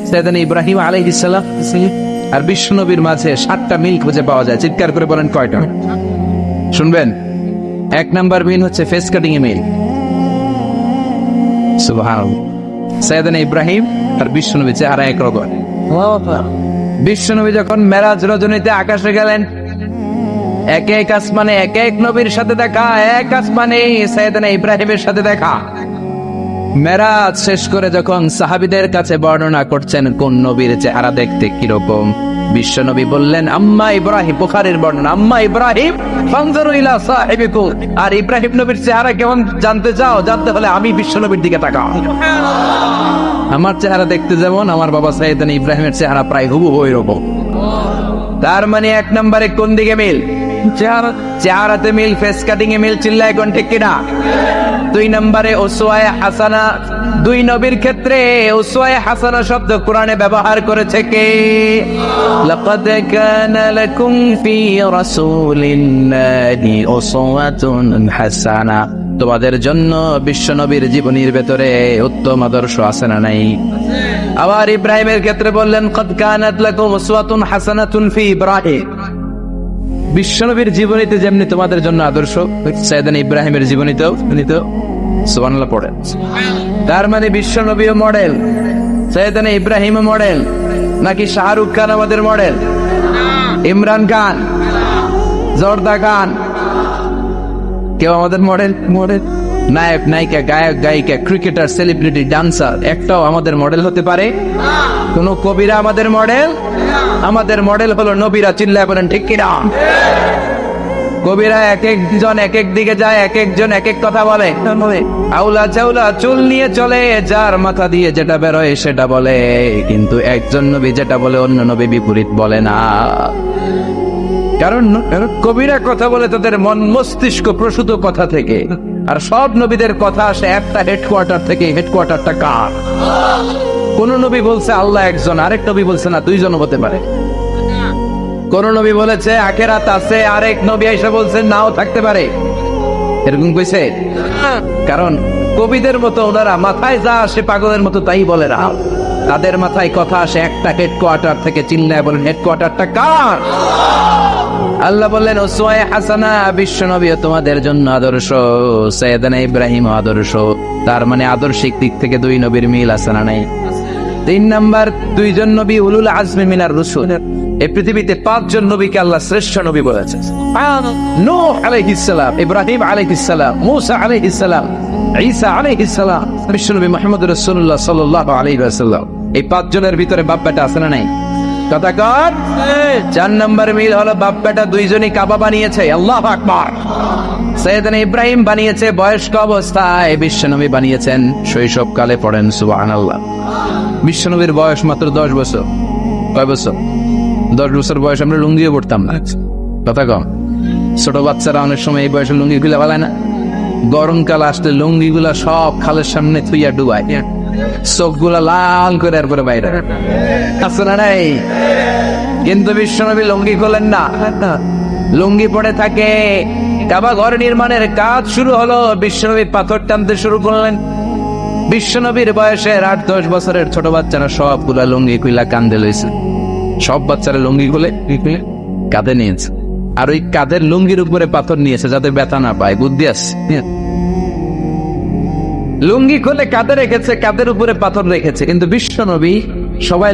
সাইয়েদনা ইব্রাহিম আলাইহিস সালাম আর বিশ্ব নবীর মাঝে 7টা মিল খুঁজে পাওয়া যায়। চিৎকার করে বলেন কয়টা? শুনবেন। 1 নাম্বার মিল হচ্ছে ফেস কাটিং এ মিল। সুবহানাল্লাহ। সাইয়েদনা ইব্রাহিম আর বিশ্ব নবী চেহারা একরকম। বিশ্ব নবী যখন মেরাজ রজনীতে আকাশে গেলেন, এক এক আসমানে এক এক নবীর সাথে দেখা, এক আসমানে সাইয়েদনা ইব্রাহিমের সাথে দেখা। মেরাজ শেষ করে যখন সাহাবীদের কাছে বর্ণনা করছেন কোন নবীর চেহারা দেখতে কিরকম, বিশ্ব নবী বললেন আম্মা ইব্রাহিম, বুখারীর বর্ণনা, আম্মা ইব্রাহিম ফানজুরু ইলা সাহিবিকুম। আর ইব্রাহিম নবীর চেহারা কেমন জানতে চাও? জানতে হলে আমি বিশ্ব নবীর দিকে তাকাও। আমার চেহারা দেখতে যেমন, আমার বাবা সাইয়েদনা ইব্রাহিমের চেহারা প্রায় হুবহু ওইরকম। তার মানে 1 নম্বরে কোন দিকে মিল? চেহারাতে মিল, ফেস কাটিং এ মিল। চিল্লায় কোন ঠিক কিনা? 2 নম্বরে উসওয়ায়ে হাসানা। 2 নবীর ক্ষেত্রে উসওয়ায়ে হাসানা শব্দ কোরআনে ব্যবহার করেছে কে? লাকাদ কানা লাকুম ফি রাসূলিল্লাহি উসওয়াতুন হাসানা। তোমাদের জন্য বিশ্ব নবীর জীবনীর ভেতরে উত্তম আদর্শ আছে না নাই? আবার ইব্রাহিমের ক্ষেত্রে বললেন কদ কানাত লাকুম উসওয়াতুন হাসানাতুন ফি ইব্রাহিম। বিশ্বনবীর জীবনীতে যেমনি তোমাদের জন্য আদর্শ, সাইয়েদনা ইব্রাহিমের জীবনীতেও সুবহানাল্লাহ পড়েন। তার মানে বিশ্বনবীও মডেল, সাইয়েদনা ইব্রাহিমও মডেল। নাকি শাহরুখ খান আমাদের মডেল, ইমরান খান, জর্দা খান কেউ আমাদের মডেল? নায়ক নায়িকা, গায়ক গায়িকা, ক্রিকেটার, সেলিব্রিটি, ডান্সার একটাও আমাদের মডেল হতে পারে? কোন কবিরা আমাদের মডেল? আমাদের মডেল হলো নবীরা। চিল্লায় বলেন ঠিক কিনা? কবিরা এক একজন এক এক দিকে যায়, এক একজন এক এক কথা বলে। আউলা চাউলা চুল নিয়ে চলে, যার মাথা দিয়ে যেটা বেরোয় সেটা বলে, কিন্তু একজন নবী যেটা বলে অন্য নবী বিপরীত বলে না। কারণ কবিরা কথা বলে তাদের মন মস্তিষ্ক প্রসূত কথা থেকে, আর সব নবীদের কথা আসে একটা হেডকোয়ার্টার থেকে। হেডকোয়ার্টারটা কার? কোন নবী বলছে আল্লাহ একজন, আরেক নবী বলছে না 2 জন হতে পারে। কোন নবী বলেছে আখিরাত আছে, আরেক নবী এসে বলছে নাও থাকতে পারে। এরকম কইছে? কারণ কবিদের মতো ওনারা মাথায় যা আসে পাগলের মতো তাই বলে না। তাদের মাথায় কথা আসে একটা হেডকোয়ার্টার থেকে। চিল্লায় বলেন হেডকোয়ার্টারটা কার? আল্লাহ বললেন উসওয়ায়ে হাসানা, বিশ্ব নবী তোমাদের জন্য আদর্শ, সাইয়েদনা ইব্রাহিম আদর্শ। তার মানে আদর্শিক দিক থেকে 2 নবীর মিল আছে না নাই? 3 নাম্বার, 2 জন নবী উলুল আজমি মিনার রাসূল। এই পৃথিবীতে 5 জন নবীকে আল্লাহ শ্রেষ্ঠ নবী বলেছেন। নূহ আলাইহিস সালাম, ইব্রাহিম আলাইহিস সালাম, মূসা আলাইহিস সালাম, ঈসা আলাইহিস সালাম, বিশ্বনবী মুহাম্মদ রাসূলুল্লাহ সাল্লাল্লাহু আলাইহি ওয়াসাল্লাম। এই 5 জনের ভিতরে বাপ বেটা আছে না নাই? কথা কর। 4 নম্বর মিল হলো বাপ বেটা 2 জনই কাবা বানিয়েছে। আল্লাহু আকবার। সাইয়েদনা ইব্রাহিম বানিয়েছে বয়স্ক অবস্থায়, বিশ্বনবী বানিয়েছেন শৈশবকালে। পড়েন সুবহানাল্লাহ। বিশ্বনবীর বয়স মাত্র 10 বছর। কয় বছর? 10 বছর বয়স আমরা লুঙ্গিও পড়তাম না। কথা কম। ছোট বাচ্চারা অনেক সময় এই বয়সে লুঙ্গি খুলে ফেলায় না? গরমকাল আসলে লুঙ্গি গুলা সব খালের সামনে থুইয়া ডুবায়, চোখ গুলা লাল করে আর করে বাইরে আছে না নাই? কিন্তু বিশ্বনবী লুঙ্গি খোলেন না, লুঙ্গি পড়ে থাকে। কাবা ঘর নির্মাণের কাজ শুরু হলো, বিশ্বনবী পাথর টানতে শুরু করলেন। বিশ্বনবীর বয়সের 8-10 বছরের ছোট বাচ্চারা সবগুলা লুঙ্গি খুইলা কান্দে লইছে। সব বাচ্চারা লুঙ্গি খুলে কাঁধে নিয়েছে, আর ওই কাঁধের লুঙ্গির উপরে পাথর নিয়েছে যাতে ব্যথা না পায়। বুদ্ধি আছে। লুঙ্গি খুলে কাঁধে রেখেছে, কাঁধের উপরে পাথর রেখেছে। কিন্তু বিশ্বনবী, সবাই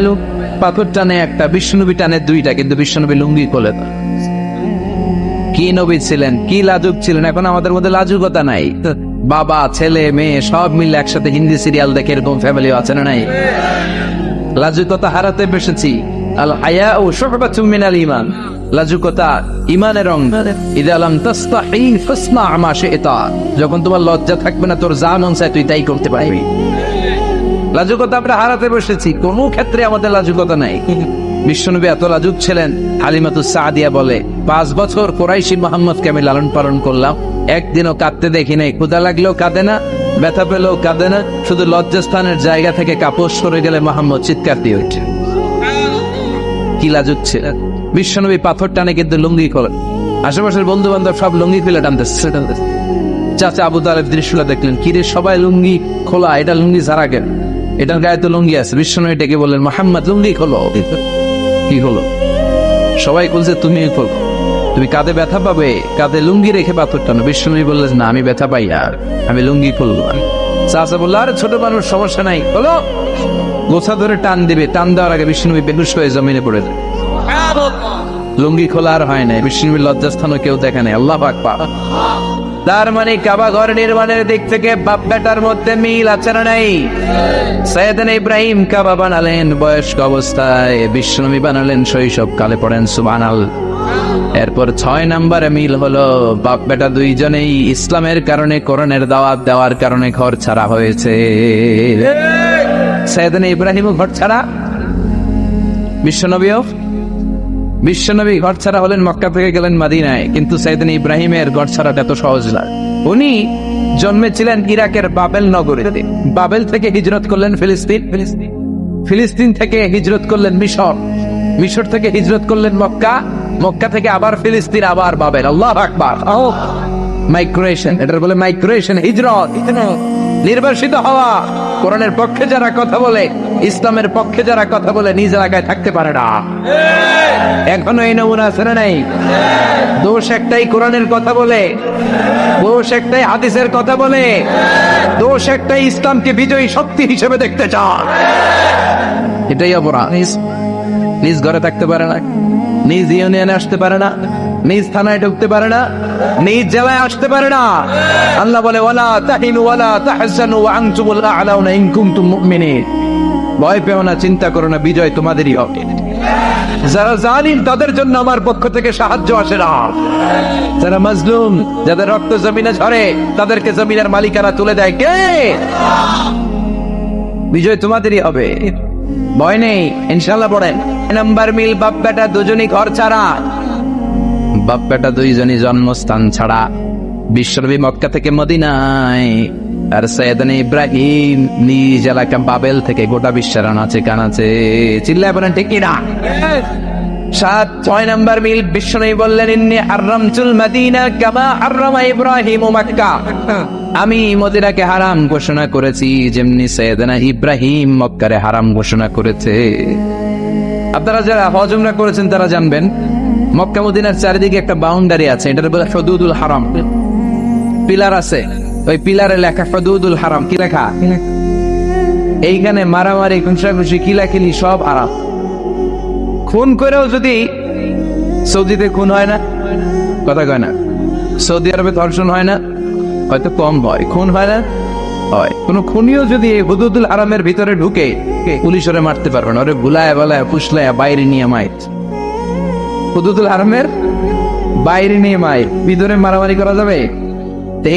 পাথর টানে একটা, বিশ্বনবী টানে 2টা, কিন্তু বিশ্বনবী লুঙ্গি খোলে না। কি নবী ছিলেন, কি লাজুক ছিলেন! এখন আমাদের মধ্যে লাজুকতা নাই। বাবা ছেলে মেয়ে সব মিলে একসাথে হিন্দি সিরিয়াল দেখে, এরকম ফ্যামিলি আছে না নাই? লাজুকতা হারাতে বসেছি। আল হায়াউ শুবাতুম মিনাল ঈমান। লাজুকতা ঈমানের অঙ্গ। ইযা লাম তাসতাহি ফাসনা মা শি'তা। যখন তোমার লজ্জা থাকবে না, তোর যা মন চায় তুই তাই করতে পারবি। লাজুকতা আমরা হারাতে বসেছি, কোনো ক্ষেত্রে আমাদের লাজুকতা নাই। বিশ্বনবী এত লাজুক ছিলেন, হালিমাতুস সাদিয়া বলে 5 বছর কুরাইশি মুহাম্মদকে আমি লালন পালন করলাম, একদিনও কাঁদতে দেখি নাই। ক্ষুধা লাগলেও কাঁদে না, ব্যথা পেলেও কাঁদে না, শুধু লজ্জাস্থানের জায়গা থেকে কাপড় সরে গেলে মুহাম্মদ চিৎকার দিয়ে ওঠে। কি লাজুক ছিলেন! বিশ্বনবী পাথর টানে কিন্তু লুঙ্গি খোলেন। আশেপাশের বন্ধু বান্ধব সব লুঙ্গি খুলে টানতেছে। চাচা আবু তালেব দৃশ্যটা দেখলেন, কিরে সবাই লুঙ্গি খোলা, এটা লুঙ্গি ছাড়া কেন? এটার গায়ে তো লুঙ্গি আছে, বিশ্বনবী ডেকে বললেন মুহাম্মদ লুঙ্গি খোলো। কি হলো? সবাই বলছে তুমি খোলো, তুমি কাঁধে ব্যথা পাবে, কাঁধে লুঙ্গি রেখে পাথর টানো। বিশ্বনবী বললেন না, আমি ব্যথা পাই আর আমি লুঙ্গি খুলবো। চাচা বললো আরে ছোট মানুষ, সমস্যা নাই, বলো। গোছা ধরে টান দিবে, টান দেওয়ার আগে বিশ্বনবী বেহুশ হয়ে জমিনে পড়ে যায়। লুঙ্গি খোলা আর হয় নাই, বিশ্বনবীর লজ্জাস্থানও কেউ দেখে নাই। আল্লাহু আকবার। তার মানে কাবা ঘর নির্মাণের দিক থেকে বাপ বেটার মধ্যে মিল আছে না নাই? সাইয়েদনা ইব্রাহিম কাবা বানালেন বয়স্ক অবস্থায়, বিশ্বনবী বানালেন শৈশবকালে, পড়েন সুবহানাল্লাহ। এরপর 6 নম্বরে মিল হলো বাপ বেটা দুইজনেই ইসলামের কারণে, কোরআনের দাওয়াত দেওয়ার কারণে ঘর ছাড়া হয়েছে। সাইয়েদনা ইব্রাহিমও ঘর ছাড়া, বিশ্বনবী ঘর ছাড়া হলেন, মক্কা থেকে গেলেন মদিনায়। কিন্তু সাইয়েদনা ইব্রাহিমের ঘর ছাড়াটা এত সহজ না। উনি জন্মেছিলেন ইরাকের বাবেল নগরে, বাবেল থেকে হিজরত করলেন ফিলিস্তিন, ফিলিস্তিন থেকে হিজরত করলেন মিশর, মিশর থেকে হিজরত করলেন মক্কা, মক্কা থেকে আবার ফিলিস্তিন, আবার বাবেল। আল্লাহু আকবার। মাইগ্রেশন, এটার বলে মাইগ্রেশন, হিজরত, নির্বাসিত হওয়া। কোরআনের পক্ষে যারা কথা বলে, ইসলামের পক্ষে যারা কথা বলে, নিজ এলাকায় থাকতে পারে না। এখনো এই নমুনা আছে না নাই? দোষ একটাই, কোরআনের কথা বলে, দোষ একটাই, হাদিসের কথা বলে, দোষ একটাই, ইসলামকে বিজয়ী শক্তি হিসেবে দেখতে চায়। এটাই অপরাধ। নিজ ঘরে থাকতে পারে না, নিজ ইউনিয়নে আসতে পারে না, নিজ থানায় ঢুকতে পারে না, নিজ জেলায় আসতে পারে না। আল্লাহ বলে ওয়ালা তাহিনু ওয়ালা তাহজানু ওয়া আনতুমুল আ'লাউনা ইন কুনতুম মুমিনিন। ভয় পেও না, চিন্তা করো না, বিজয় তোমাদেরই হবে। যারা জালিম তাদের জন্য আমার পক্ষ থেকে সাহায্য আসে না। যারা মাজলুম, যাদের রক্ত জমিনে ঝরে, তাদেরকে জমিনের মালিকানা তুলে দেয় কে? বিজয় তোমাদেরই হবে, ভয় নেই, ইনশাআল্লাহ। পড়েন নাম্বার মিল, বাপ বেটা দুজনই ঘর ছাড়া, বাপ বেটা দুইজনই জন্মস্থান ছাড়া। বিশ্বনবী মক্কা থেকে মদিনায়, আর সাইয়েদনা ইব্রাহিম নিজ এলাকা বাবেল থেকে গোটা বিশ্বের আনাচে কানাচে। চিল্লায় বলেন ঠিক কিনা? 6 নম্বর মিল, বিশ্বনবী বললেন ইন্নী হারামতুল মদিনা কামা হারামা ইব্রাহিম মক্কা। আমি মদিনাকে হারাম ঘোষণা করেছি যেমনি সাইয়েদনা ইব্রাহিম মক্কারে হারাম ঘোষণা করেছে। আপনারা যারা হজ উমরা করেছেন তারা জানবেন, মক্কা মদিনার চারিদিকে একটা বাউন্ডারি আছে, এটার বলে হুদুদুল হারাম। পিলার আছে, ওই পিলারে লেখা হুদুদুল হারাম। কি লেখা? এইখানে মারামারি, খুনসাখুনসি, কিলাকিলি সব হারাম। খুন করেও যদি, সৌদিতে খুন হয় না, কথা কয় না, সৌদি আরবে ধর্ষণ হয় না, হয়তো কম হয়, খুন হয় না, হয়। কোন খুনিও যদি এই হুদুদুল হারামের ভিতরে ঢুকে, পুলিশ ওরে মারতে পারবে না, ওরে বুলায় বলায় ফুসলায় বাইরে নিয়ে মাইর। হুদুদুল হারামের বাইরে নিয়ে মাইর, ভিতরে মারামারি করা যাবে?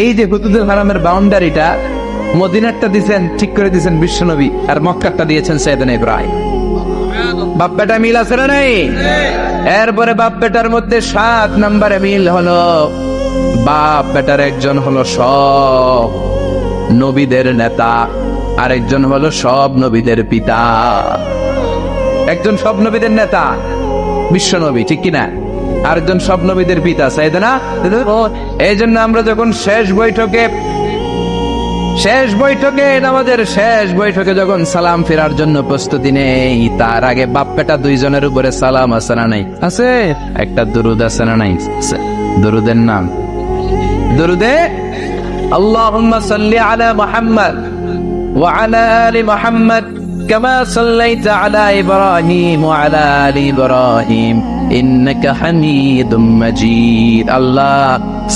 এই যে হুদুদুল হারামের বাউন্ডারিটা, মদিনারটা দিয়েছেন, ঠিক করে দিয়েছেন বিশ্বনবী, আর মক্কারটা দিয়েছেন সাইয়েদনা ইব্রাহিম। বাপ বেটা মিল আছে না নাই? এরপরে বাপ বেটার মধ্যে 7 নম্বরে মিল হলো, বাপ বেটার একজন হলো সব নবীদের নেতা, আরেকজন হলো সব নবীদের পিতা। একজন সব নবীদের নেতা বিশ্বনবী, ঠিক কিনা? আরেকজন সব নবীদের পিতা সাইয়েদনা। এই জন্য আমরা যখন শেষ বৈঠকে নামাজের শেষ বৈঠকে যখন সালাম ফেরার জন্য প্রস্তুতি নেই, তার আগে বাপ বেটা দুইজনের উপরে সালাম আছে না নাই? আছে। একটা দুরুদ আছে না নাই? দুরুদের নাম দুরুদে আল্লাহুম্মা সাল্লি আলা মুহাম্মদ ওয়া আলা আলি মুহাম্মদ কামা সাল্লাইতা আলা ইব্রাহিম ওয়া আলা আলি ইব্রাহিম ইন্নাকা হামিদুম মাজিদ। আল্লাহ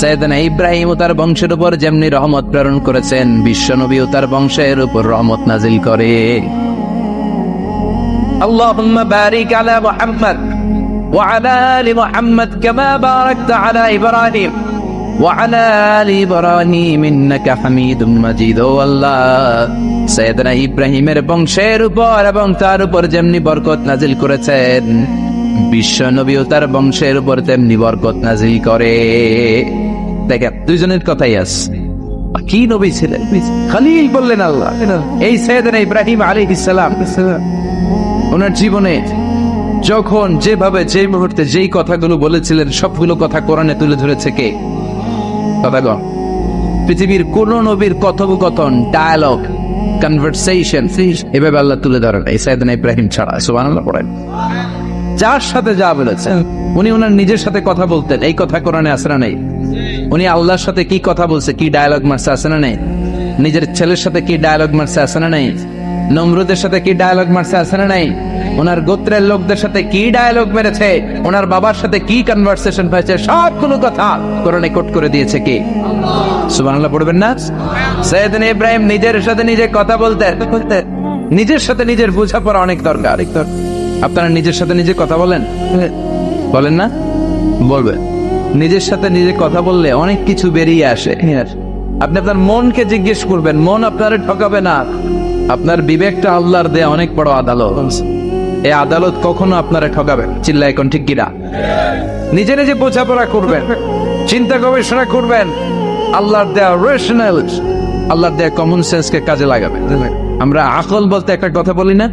সাইয়েদনা ইব্রাহিম ও তার বংশের উপর যেমনি রহমত প্রেরণ করেছেন, বিশ্বনবী ও তার বংশের উপর রহমত নাজিল করে। আল্লাহুম্মা বারিক আলা মুহাম্মদ ওয়া আলা আলি মুহাম্মদ কামা বারাকতা আলা ইব্রাহিম ওয়া আলা আলি ইব্রাহিম ইন্নাকা হামিদুম মাজিদ। ও আল্লাহ, সাইয়েদনা ইব্রাহিমের বংশের উপর এবং তার উপর যেমনি বরকত নাজিল করেছেন, বিশ্ব নবী ও তার বংশের উপর তেমনি বরকত নাজিল করে। দেখেন দুইজনের কথাই আছে। কি নবী ছিলেন, খলিল বললেন আল্লাহ। এই সাইয়েদনা ইব্রাহিম আলাইহিস সালাম, ওনার জীবনে যখন যেভাবে যে মুহূর্তে যেই কথাগুলো বলেছিলেন, সবগুলো কথা কোরআনে তুলে ধরেছে কে? কথা কন। পৃথিবীর কোন নবীর কথোপকথন, ডায়ালগ কনভারসেশন এভাবে আল্লাহ তুলে ধরেন এই সাইয়েদনা ইব্রাহিম ছাড়া। সুবহানাল্লাহ পড়েন। যার সাথে যা বলেছেন, উনি ওনার নিজের সাথে কথা বলতেন, এই কথা কোরআনে আছে না নেই? উনি আল্লাহর সাথে কি কথা বলছে, কি ডায়ালগ মারছে, আছে না নেই? নিজের ছেলের সাথে কি ডায়ালগ মারছে, আছে না নেই? নমরুদের সাথে কি ডায়ালগ মারছে, আছে না নেই? ওনার গোত্রের লোকদের সাথে কি ডায়ালগ মেরেছে, ওনার বাবার সাথে কি কনভারসেশন হয়েছে, সবগুলো কথা কোরআনে কোট করে দিয়েছে কি? সুবহানাল্লাহ পড়বেন না? সাইয়েদনা ইব্রাহিম নিজের সাথে নিজে কথা বলতেন। নিজের সাথে নিজের বোঝাপড়া অনেক দরকার। আপনারা নিজের সাথে নিজে কথা বলেন? বলেন না? বলবেন। নিজের সাথে নিজে কথা বললে অনেক কিছু বেরিয়ে আসে। আপনি আপনার মনকে জিজ্ঞেস করবেন, মন আপনার ঠকাবে না। আপনার বিবেকটা আল্লাহর দেয়া অনেক বড় আদালত। এই আদালত কখনো আপনারা ঠকাবে? চিল্লায় এখন ঠিক কিনা? নিজে নিজে বোঝাপড়া করবেন, চিন্তা গবেষণা করবেন, আল্লাহর দেয়া রেশনাল, আল্লাহর দেয়া কমন সেন্সকে কাজে লাগাবেন। আমরা আকল বলতে একটা কথা বলি না,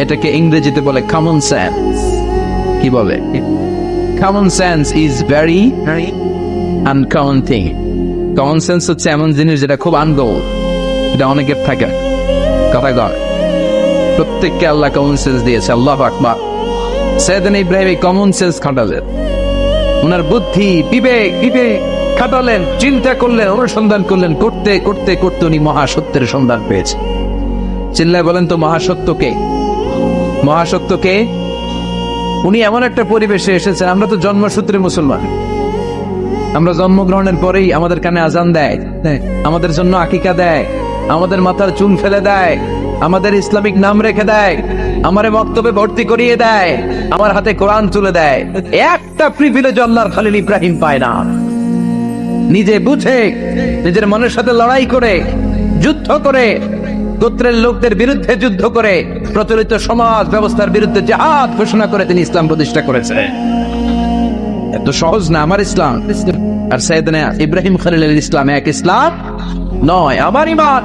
এটাকে ইংরেজিতে বলে কমন সেন্স। কি বলে? Common sense is very uncommon thing. Common sense হচ্ছে এমন জিনিস যেটা খুব আনকমন, এটা অনেকের থাকে। কথা কর, প্রত্যেককে আল্লাহ কমন সেন্স দিয়েছে। আল্লাহু আকবার। সাইয়েদনা ইব্রাহিম এই কমন সেন্স খাটালেন, ওনার বুদ্ধি বিবেক খাটালেন, চিন্তা করলেন, অনুসন্ধান করলেন, করতে করতে করতে উনি মহাসত্যের সন্ধান পেয়েছে। চিল্লায় বলেন তো মহাসত্যকে? মহাসত্যকে উনি এমন একটা পরিবেশে এসেছেন, আমরা তো জন্মসূত্রে মুসলমান। আমরা জন্মগ্রহণের পরেই আমাদের কানে আজান দেয়, আমাদের জন্য আকিকা দেয়, আমাদের মাথার চুল ফেলে দেয়, আমাদের ইসলামিক নাম রেখে দেয়, আমারে বক্তব্যে ভর্তি করিয়ে দেয়, আমার হাতে কোরআন তুলে দেয়। একটা প্রিভিলেজ আল্লাহর খলিল ইব্রাহিম পায় না। নিজে বুঝে, নিজের মনের সাথে লড়াই করে, যুদ্ধ করে, গোত্রের লোকদের বিরুদ্ধে যুদ্ধ করে, প্রচলিত সমাজ ব্যবস্থার বিরুদ্ধে জিহাদ ঘোষণা করে তিনি ইসলাম প্রতিষ্ঠা করেছে। এত সহজ না আমার ইসলাম। আর সাইয়েদনা ইব্রাহিম খলিলের ইসলাম এক ইসলাম নয়, আমার ঈমান।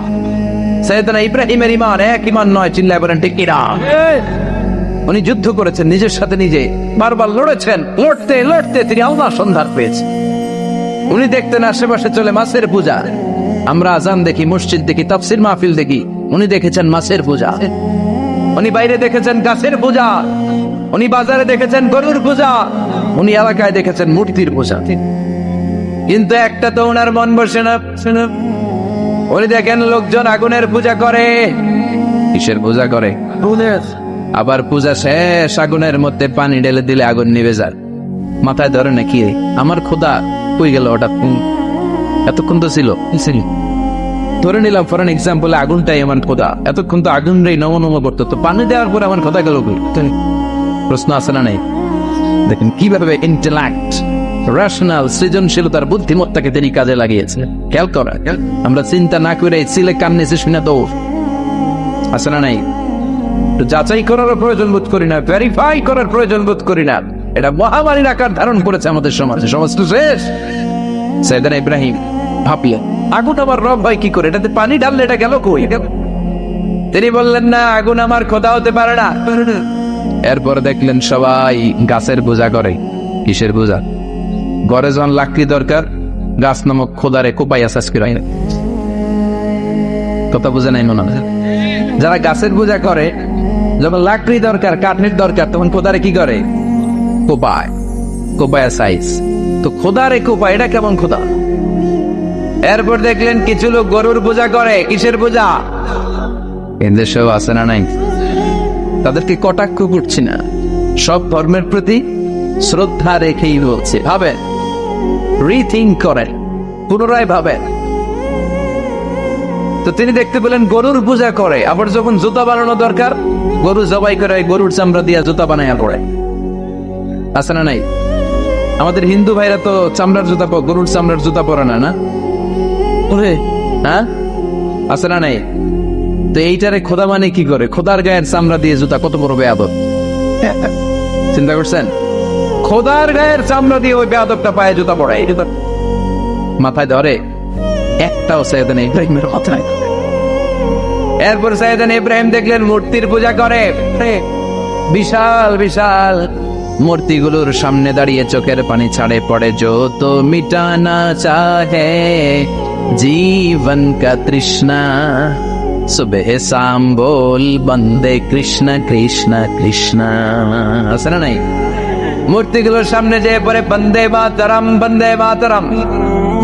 সাইয়েদনা ইব্রাহিমের ঈমান এক ঈমান নয়। চিল্লায় বলেন ঠিক কিনা? উনি যুদ্ধ করেছেন নিজের সাথে নিজে, বারবার লড়েছেন। লড়তে লড়তে তিনি আল্লাহর সন্ধান পেয়েছেন। উনি দেখতেন আশেপাশে চলে মাছের পূজা। আমরা আজান দেখি, মসজিদ দেখি, তাফসীর মাহফিল দেখি। উনি দেখেছেন মাছের পূজা। উনি বাইরে দেখেছেন গাছের পূজা। উনি বাজারে দেখেছেন গরুর পূজা। উনি এলাকায় দেখেছেন মূর্তির পূজা। কিন্তু একটা তো ওনার মন বসে না। উনি দেখেন লোকজন আগুনের পূজা করে। কিসের পূজা করে? আবার পূজা শেষ, আগুনের মধ্যে পানি ঢেলে দিলে আগুন নিভে যায়। মাথায় ধরে নাকি আমার খোদা কই গেল হঠাৎ? এতক্ষণ তো ছিল। ধরে নিলাম ফর এন এক্সাম্পল, আগুনটাই আমার খোদা। এতক্ষণ তো আগুন রে নম নম করতো, তো পানি দেওয়ার পরে আমার খোদা গেল কই? প্রশ্ন আছে না নাই? দেখেন কিভাবে ইন্টেলেক্ট, রেশনাল, সৃজনশীলতার বুদ্ধিমত্তাকে তিনি কাজে লাগিয়েছে। খেয়াল করা, আমরা চিন্তা না করে সিলে কান নিচে শুনে দৌড়। আছে না নাই? যাচাই করার প্রয়োজন বোধ করি না, ভেরিফাই করার প্রয়োজন বোধ করি না। এটা মহামারীর আকার ধারণ করেছে আমাদের সমাজে। সমাজ তো শেষ। সাইয়েদনা ইব্রাহিম ভাবলেন আগুন আমার রব হয় কি করে? এটাতে পানি ঢাললে এটা গেল কই? তিনি বললেন না, আগুন আমার খোদা হতে পারে না। এরপর দেখলেন সবাই গাছের পূজা করে। কিসের পূজা? ঘরে যখন লাকড়ি দরকার, গাছ নামক খোদারে কোপাইয়া চাষ করে। কথা বুঝে নাই মনে হয়? যারা গাছের পূজা করে, যখন লাকড়ি দরকার, কাঠের দরকার, তখন খোদারে কি করে? কোপায়। কোপায়া সাইজ। তো খোদারে কোপায়, এটা কেমন খোদা? এরপর দেখলেন কিছু লোক গরুর পূজা করে। কিসের পূজা? এদেশেও আছে না নাই? তাদেরকে কটাক্ষ করছি না, সব ধর্মের প্রতি শ্রদ্ধা রেখেই বলছে। ভাবেন, রিথিঙ্ক করেন, পুনরায় ভাবেন। তো তিনি দেখতে পেলেন গরুর পূজা করে। আবার যখন জুতা বানানো দরকার, গরু জবাই করে গরুর চামড়া দিয়া জুতা বানাইয়া পড়ে। আছে না নাই? আমাদের হিন্দু ভাইরা তো চামড়ার জুতা, গরুর চামড়ার জুতা পরে না, না? হ্যাঁ, আছে না নাই? তো এইটারে খোদা মানে কি করে? খোদার গায়ের চামড়া দিয়ে জুতা, কত বড় বেয়াদব! চিন্তা করছেন? খোদার গায়ের চামড়া দিয়ে ওই বেয়াদবটা পায়ে জুতা পড়ে। মাথায় ধরে? একটাও সাইয়েদনা ইব্রাহিমের মাথায়। এরপর সাইয়েদনা ইব্রাহিম দেখলেন মূর্তির পূজা করে। বিশাল বিশাল মূর্তিগুলোর সামনে দাঁড়িয়ে চোখের পানি ছাড়ে পড়ে। যত মিটানা চাহে জীবন কা তৃষ্ণা, সুবহ শাম বল বন্দে কৃষ্ণ কৃষ্ণ কৃষ্ণ, আছে না নাই? মূর্তিগুলোর সামনে যে পরে বন্দে মাতরম বন্দে মাতরম,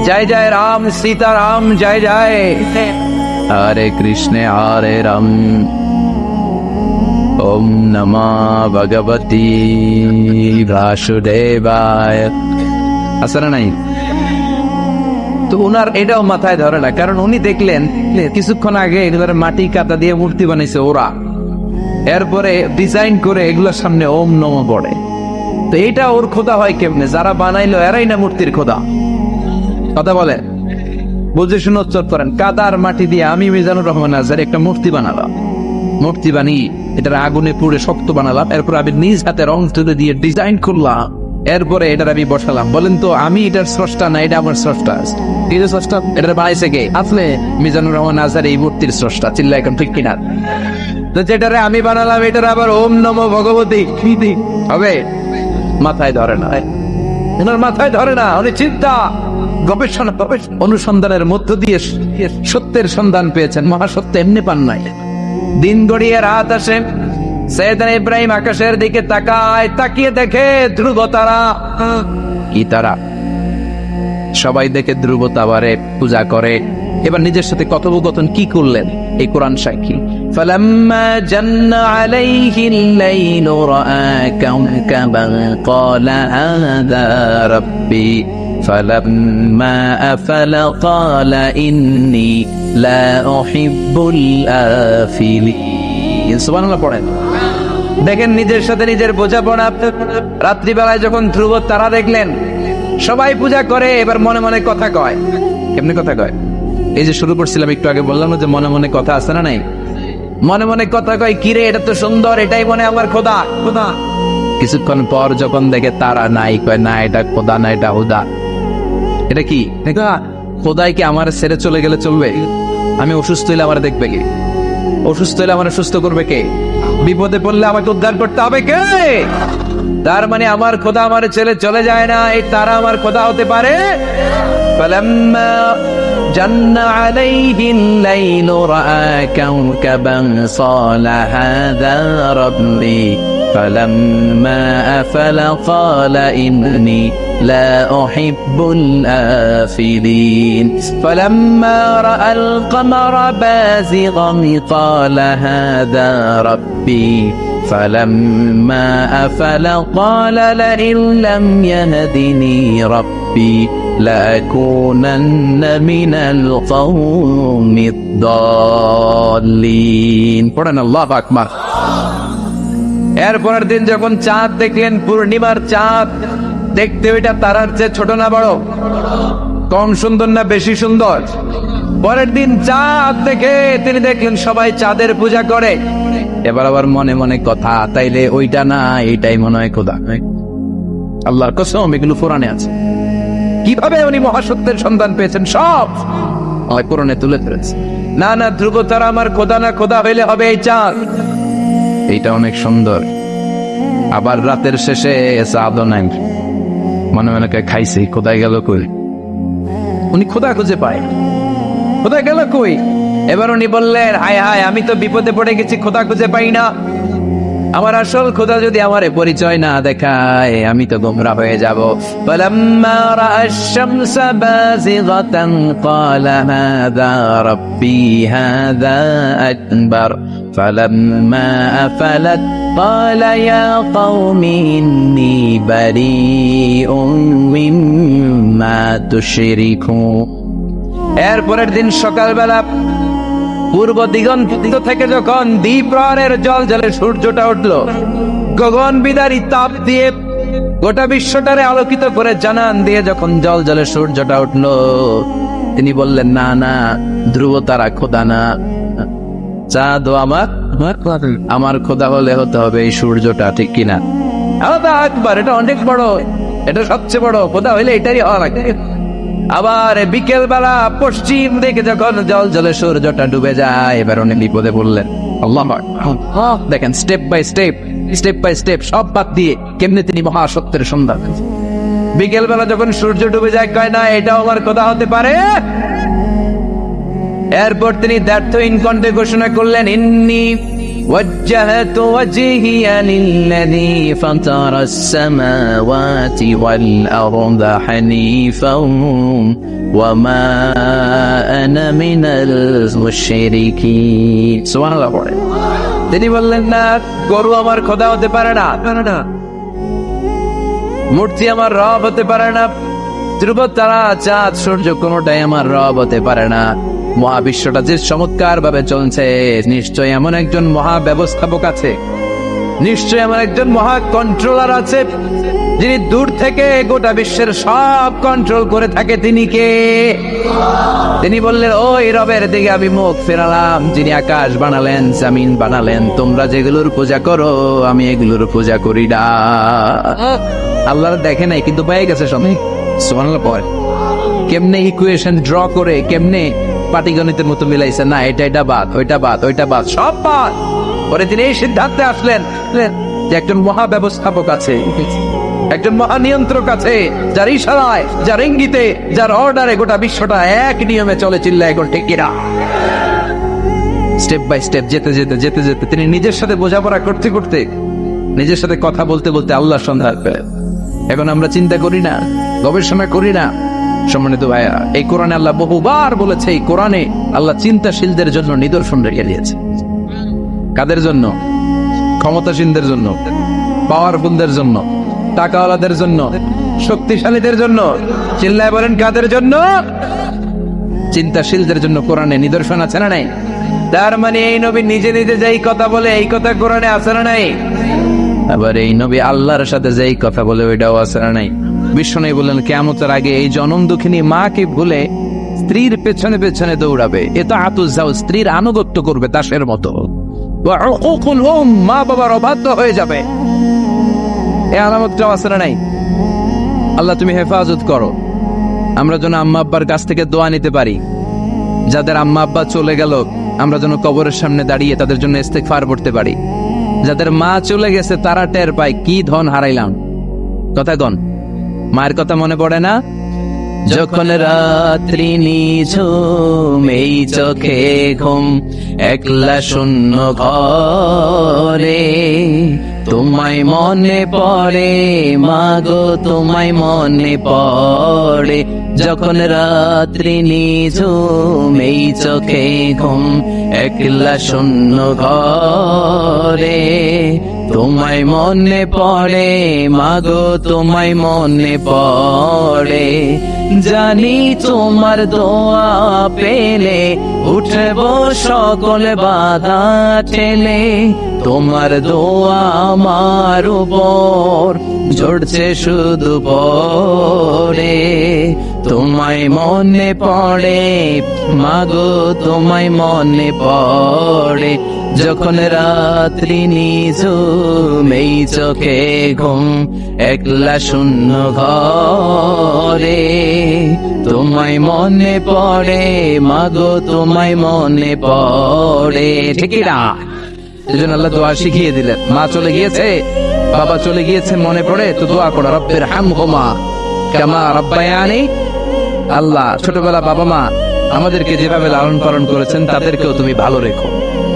জয় জয় রাম সীতারাম জয় জয়, হরে কৃষ্ণ হরে রাম, ওম নমঃ ভগবতি বাসুদেবায়, আছে না নাই? তো উনার এটাও মাথায় ধরে না, কারণ উনি দেখলেন কিছুক্ষণ আগে এগুলোর মাটি কাটা দিয়ে মূর্তি বানাইছে ওরা, এরপরে ডিজাইন করে এগুলোর সামনে ওম নমঃ পড়ে। তো এটা ওর খোদা হয় কেমনে? যারা বানাইলো এরাই না মূর্তির খোদা? কথা বলে, বুঝে শুনে উচ্চারণ করেন। কাদার মাটি দিয়ে আমি মিজানুর রহমান আজহার একটা মূর্তি বানালাম, মূর্তি বানিয়ে এটার আগুনে পুড়ে শক্ত বানালাম, এরপর আমি নিজ হাতে রং তুলে দিয়ে ডিজাইন করলাম, এরপরে এটার আমি বসালাম। বলেন তো আমি এটার স্রষ্টা না এটা আমার স্রষ্টা? এই যে স্রষ্টা, এটার বানাইছে কে? আপনি মিজানুর রহমান আজহার এই মূর্তির স্রষ্টা। চিল্লা এখন ঠিক কিনা? তো যেটারে আমি বানালাম এটার আবার ওম নমঃ ভগবতী হবে? মাথায় ধরে না, এনার মাথায় ধরে না। উনি চিন্তা গবেষণা অনুসন্ধানের মধ্য দিয়ে সত্যের সন্ধান পেয়েছেন। মহাসত্য এমনি পান নাই। দিন গড়িয়ে রাত আসে, সৈয়দনা ইব্রাহিম আকাশের দিকে তাকায়, তাকিয়ে দেখে ধ্রুব তারা। কি তারা? সবাই দেখে ধ্রুব তারারে পূজা করে। এবার নিজের সাথে কথোপকথন কি করলেন এই কোরআন সাক্ষী। فلما جن عليه الليل رأى كوكبا قال هذا ربي فلما أفل قال إني لا أحب الآفلين। সুবহানাল্লাহ পড়েন। দেখেন নিজের সাথে নিজের বোঝাপড়া। রাত্রিবেলায় যখন ধ্রুব তারা দেখলেন সবাই পূজা করে, এবার মনে মনে কথা কয়। কেমনে কথা কয়? এই যে শুরু করছিলাম একটু আগে, বললাম যে মনে মনে কথা আছে না নাই? মনে মনে কথা কয়, কিরে এটা তো সুন্দর, এটাই মনে আমার খোদা খোদা। কিছুক্ষণ পর যখন দেখে তারা নাই, কয় না এটা খোদা না, এটা হুদা। এটা কি? খোদাই কি আমার ছেড়ে চলে গেলে চলবে? আমি অসুস্থ হইলে আমার দেখবে কে? অসুস্থ হইলে আমার সুস্থ করবে কে? বিপদে পড়লে আমাকে উদ্ধার করতে হবে কে? তার মানে আমার খোদা আমার ছেলে চলে যায় না, এই তারা আমার খোদা হতে পারে? فلما جن عليه الليل رأى كوكبا قال هذا ربي فلما أفل قال إني لا أحب الآفلين فلما رأى القمر بازغا قال هذا ربي فلما أفل قال لئن لم يهدني ربي لأكونن من القوم الضالين। পড়েন আল্লাহু আকবার। এরপরের দিন যখন চাঁদ দেখলেন, পূর্ণিমার চাঁদ, দেখতে ওইটা তারার চেয়ে ছোট না বড়? কম সুন্দর না বেশি সুন্দর? পরের দিন চাঁদ দেখে তিনি দেখলেন সবাই চাঁদের পূজা করে। এবার আবার মনে মনে কথা, তাইলে ওইটা না এইটাই মনে হয় খোদা। আল্লাহর কসম এগুলো কোরআনে আছে। কিভাবে উনি মহাসত্যের সন্ধান পেয়েছেন সব কোরআনে তুলে ধরেছে। না না, ধ্রুব তারা আমার খোদা না, খোদা হইলে হবে এই চাঁদ। এইটা অনেক সুন্দর। আবার রাতের শেষে চাঁদও নাই, মনে মনে খাইছে খোদায় গেল কই? উনি খোদা খুঁজে পায়, খোদা গেল কই? এবার উনি বললেন হায় হায়, আমি তো বিপদে পড়ে গেছি, খোদা খুঁজে পাই না। আমার আসল খোদা যদি আমার পরিচয় না দেখায় আমি তো গোমরা হয়ে যাব। فلما رأى الشمس بازغة قال هذا ربي هذا أكبر فلما أفلت قال يا قوم إني بريء مما تشركون। এরপরের দিন সকালবেলা পূর্ব দিগন্ত থেকে যখন দ্বীপ্রহরের জলে সূর্যটা উঠলো, গগন বিদারী তাপ দিয়ে গোটা বিশ্বটারে আলোকিত করে জানান দিয়ে যখন জলে সূর্যটা উঠলো, তিনি বললেন না না, ধ্রুব তারা খোদা না, চাঁদ আমার খোদা হলে হতে হবে এই সূর্যটা, ঠিক কিনা? আলাদা আকবার, এটা অনেক বড়, এটা সবচেয়ে বড় খোদা হইলে এটারই হওয়া লাগে। আবার বিকেল বেলা পশ্চিম দিকে যখন জলে সূর্যটা ডুবে যায়, এবার উনি বিপদে পড়লেন। আল্লাহ দেখেন, স্টেপ বাই স্টেপ সব বাদ দিয়ে কেমনে তিনি মহাসত্যের সন্ধান। বিকেল বেলা যখন সূর্য ডুবে যায়, কয় না এটাও আমার খোদা হতে পারে? এরপর তিনি দ্ব্যর্থহীন কণ্ঠে ঘোষণা করলেন, ইন্নী وجهت وجهي للذي فطر السماوات والأرض حنيفا وما أنا من المشركين সুবহানাল্লাহ পড়ে। তিনি বললেন, না, গরু আমার খোদা হতে পারে না, মূর্তি আমার রব হতে পারে না, ধ্রুব তারা, চাঁদ, সূর্য কোনটাই আমার রব হতে পারে না। মহাবিশ্বটা যে চমৎকার ভাবে চলছে, নিশ্চয় এমন একজন মহা ব্যবস্থাপক আছে, নিশ্চয় এমন একজন মহা কন্ট্রোলার আছে, যিনি দূর থেকে গোটা বিশ্বের সব কন্ট্রোল করে থাকে। তিনি কে? তিনি বললেন, ওই রবের দিকে আমি মুখ ফেরালাম, যিনি আকাশ বানালেন, জমিন বানালেন। তোমরা যেগুলোর পূজা করো, আমি এগুলোর পূজা করি না। আল্লাহর দেখে নাই, কিন্তু পেয়ে গেছে সবাই। সুবহানাল্লাহ পড়ে। কেমনে ইকুয়েশন ড্র করে, কেমনে পাটিগণিতের মতো মিলাইছে, না এটা বাদ, ওইটা বাদ, ওইটা বাদ, সব বাদ। পরে তিনি এই সিদ্ধান্তে আসলেন যে একজন মহা ব্যবস্থাপক আছে, একজন মহা নিয়ন্ত্রক আছে, যার ইশারায়, যার ইঙ্গিতে, যার অর্ডারে গোটা বিশ্বটা এক নিয়মে চলে। চিল্লায় এখন ঠিক কিনা? স্টেপ বাই স্টেপ যেতে যেতে যেতে যেতে তিনি নিজের সাথে বোঝাপড়া করতে করতে, নিজের সাথে কথা বলতে বলতে আল্লাহর সন্ধান পেলেন। এখন আমরা চিন্তা করি না, গবেষণা করি না। সম্মানিত ভাইয়া, এই কোরআনে আল্লাহ বহুবার বলেছে, এই কোরআনে আল্লাহ চিন্তাশীলদের জন্য নিদর্শন রেখে দিয়েছে। কাদের জন্য? ক্ষমতাসীনদের জন্য, পাওয়ারফুলদের জন্য, টাকাওয়ালাদের জন্য, শক্তিশালীদের জন্য। চিল্লায় বলেন, কাদের জন্য? চিন্তাশীলদের জন্য কোরআনে নিদর্শন আছে না নাই? তার মানে এই নবী নিজে নিজে যেই কথা বলে, এই কথা কোরআনে আছে না নাই? আবার এই নবী আল্লাহর সাথে যেই কথা বলে, ওইটাও আছে না নাই? বিশ্বনবী বললেন, কিয়ামতের আগে এই জনম দুঃখিনী মাকে ভুলে স্ত্রীর পেছনে পেছনে দৌড়াবে, এটা আতুজাও, স্ত্রীর আনুগত্য করবে দাসের মতো। মা বাবার অবাধ্য হয়ে যাবে। এই আলামতটাও আছে না নাই? আল্লাহ তুমি হেফাজত করো, আমরা যেন আম্মা আব্বার কাছ থেকে দোয়া নিতে পারি। যাদের আম্মা আব্বা চলে গেল, আমরা যেন কবরের সামনে দাঁড়িয়ে তাদের জন্য ইস্তেগফার পড়তে পারি। যাদের মা চলে গেছে, তারা টের পায় কি ধন হারাইলাম। কথা গণ, মায়ের কথা মনে পড়ে না? যখন রাত্রি নিঝুম, এই চোখে ঘুম, একলা শূন্য ঘরে, তোমায় মনে পড়ে মাগো, তোমায় মনে পড়ে। যখন রাত্রি নিঝুম, এই চোখে ঘুম, একলা শূন্য ঘরে, তোমায় মনে পড়ে মাগো, তোমায় মনে পড়ে। জানি তোমার দোয়া পেলে উঠব সকল বাধা ঠেলে, তোমার দোয়া আমার উপর ঝরছে শুধু পড়ে। তোমায় মনে পড়ে মাগো, তোমায় মনে পড়ে। যখন রাত্রি নিঝুম, এই চোখে ঘুম, একলা শূন্য ঘরে, তোমায় মনে পড়ে মাগো, তোমায় মনে পড়ে। ঠিক না? এজন্য আল্লাহ দোয়া শিখিয়ে দিলেন। মা চলে গিয়েছে, বাবা চলে গিয়েছে, মনে পড়ে তো দোয়া করো, রব্বির হামহুমা কামা রাব্বায়ানি। আল্লাহ, ছোটবেলা বাবা মা আমাদেরকে যেভাবে লালন পালন করেছেন, তাদেরকেও তুমি ভালো রেখো,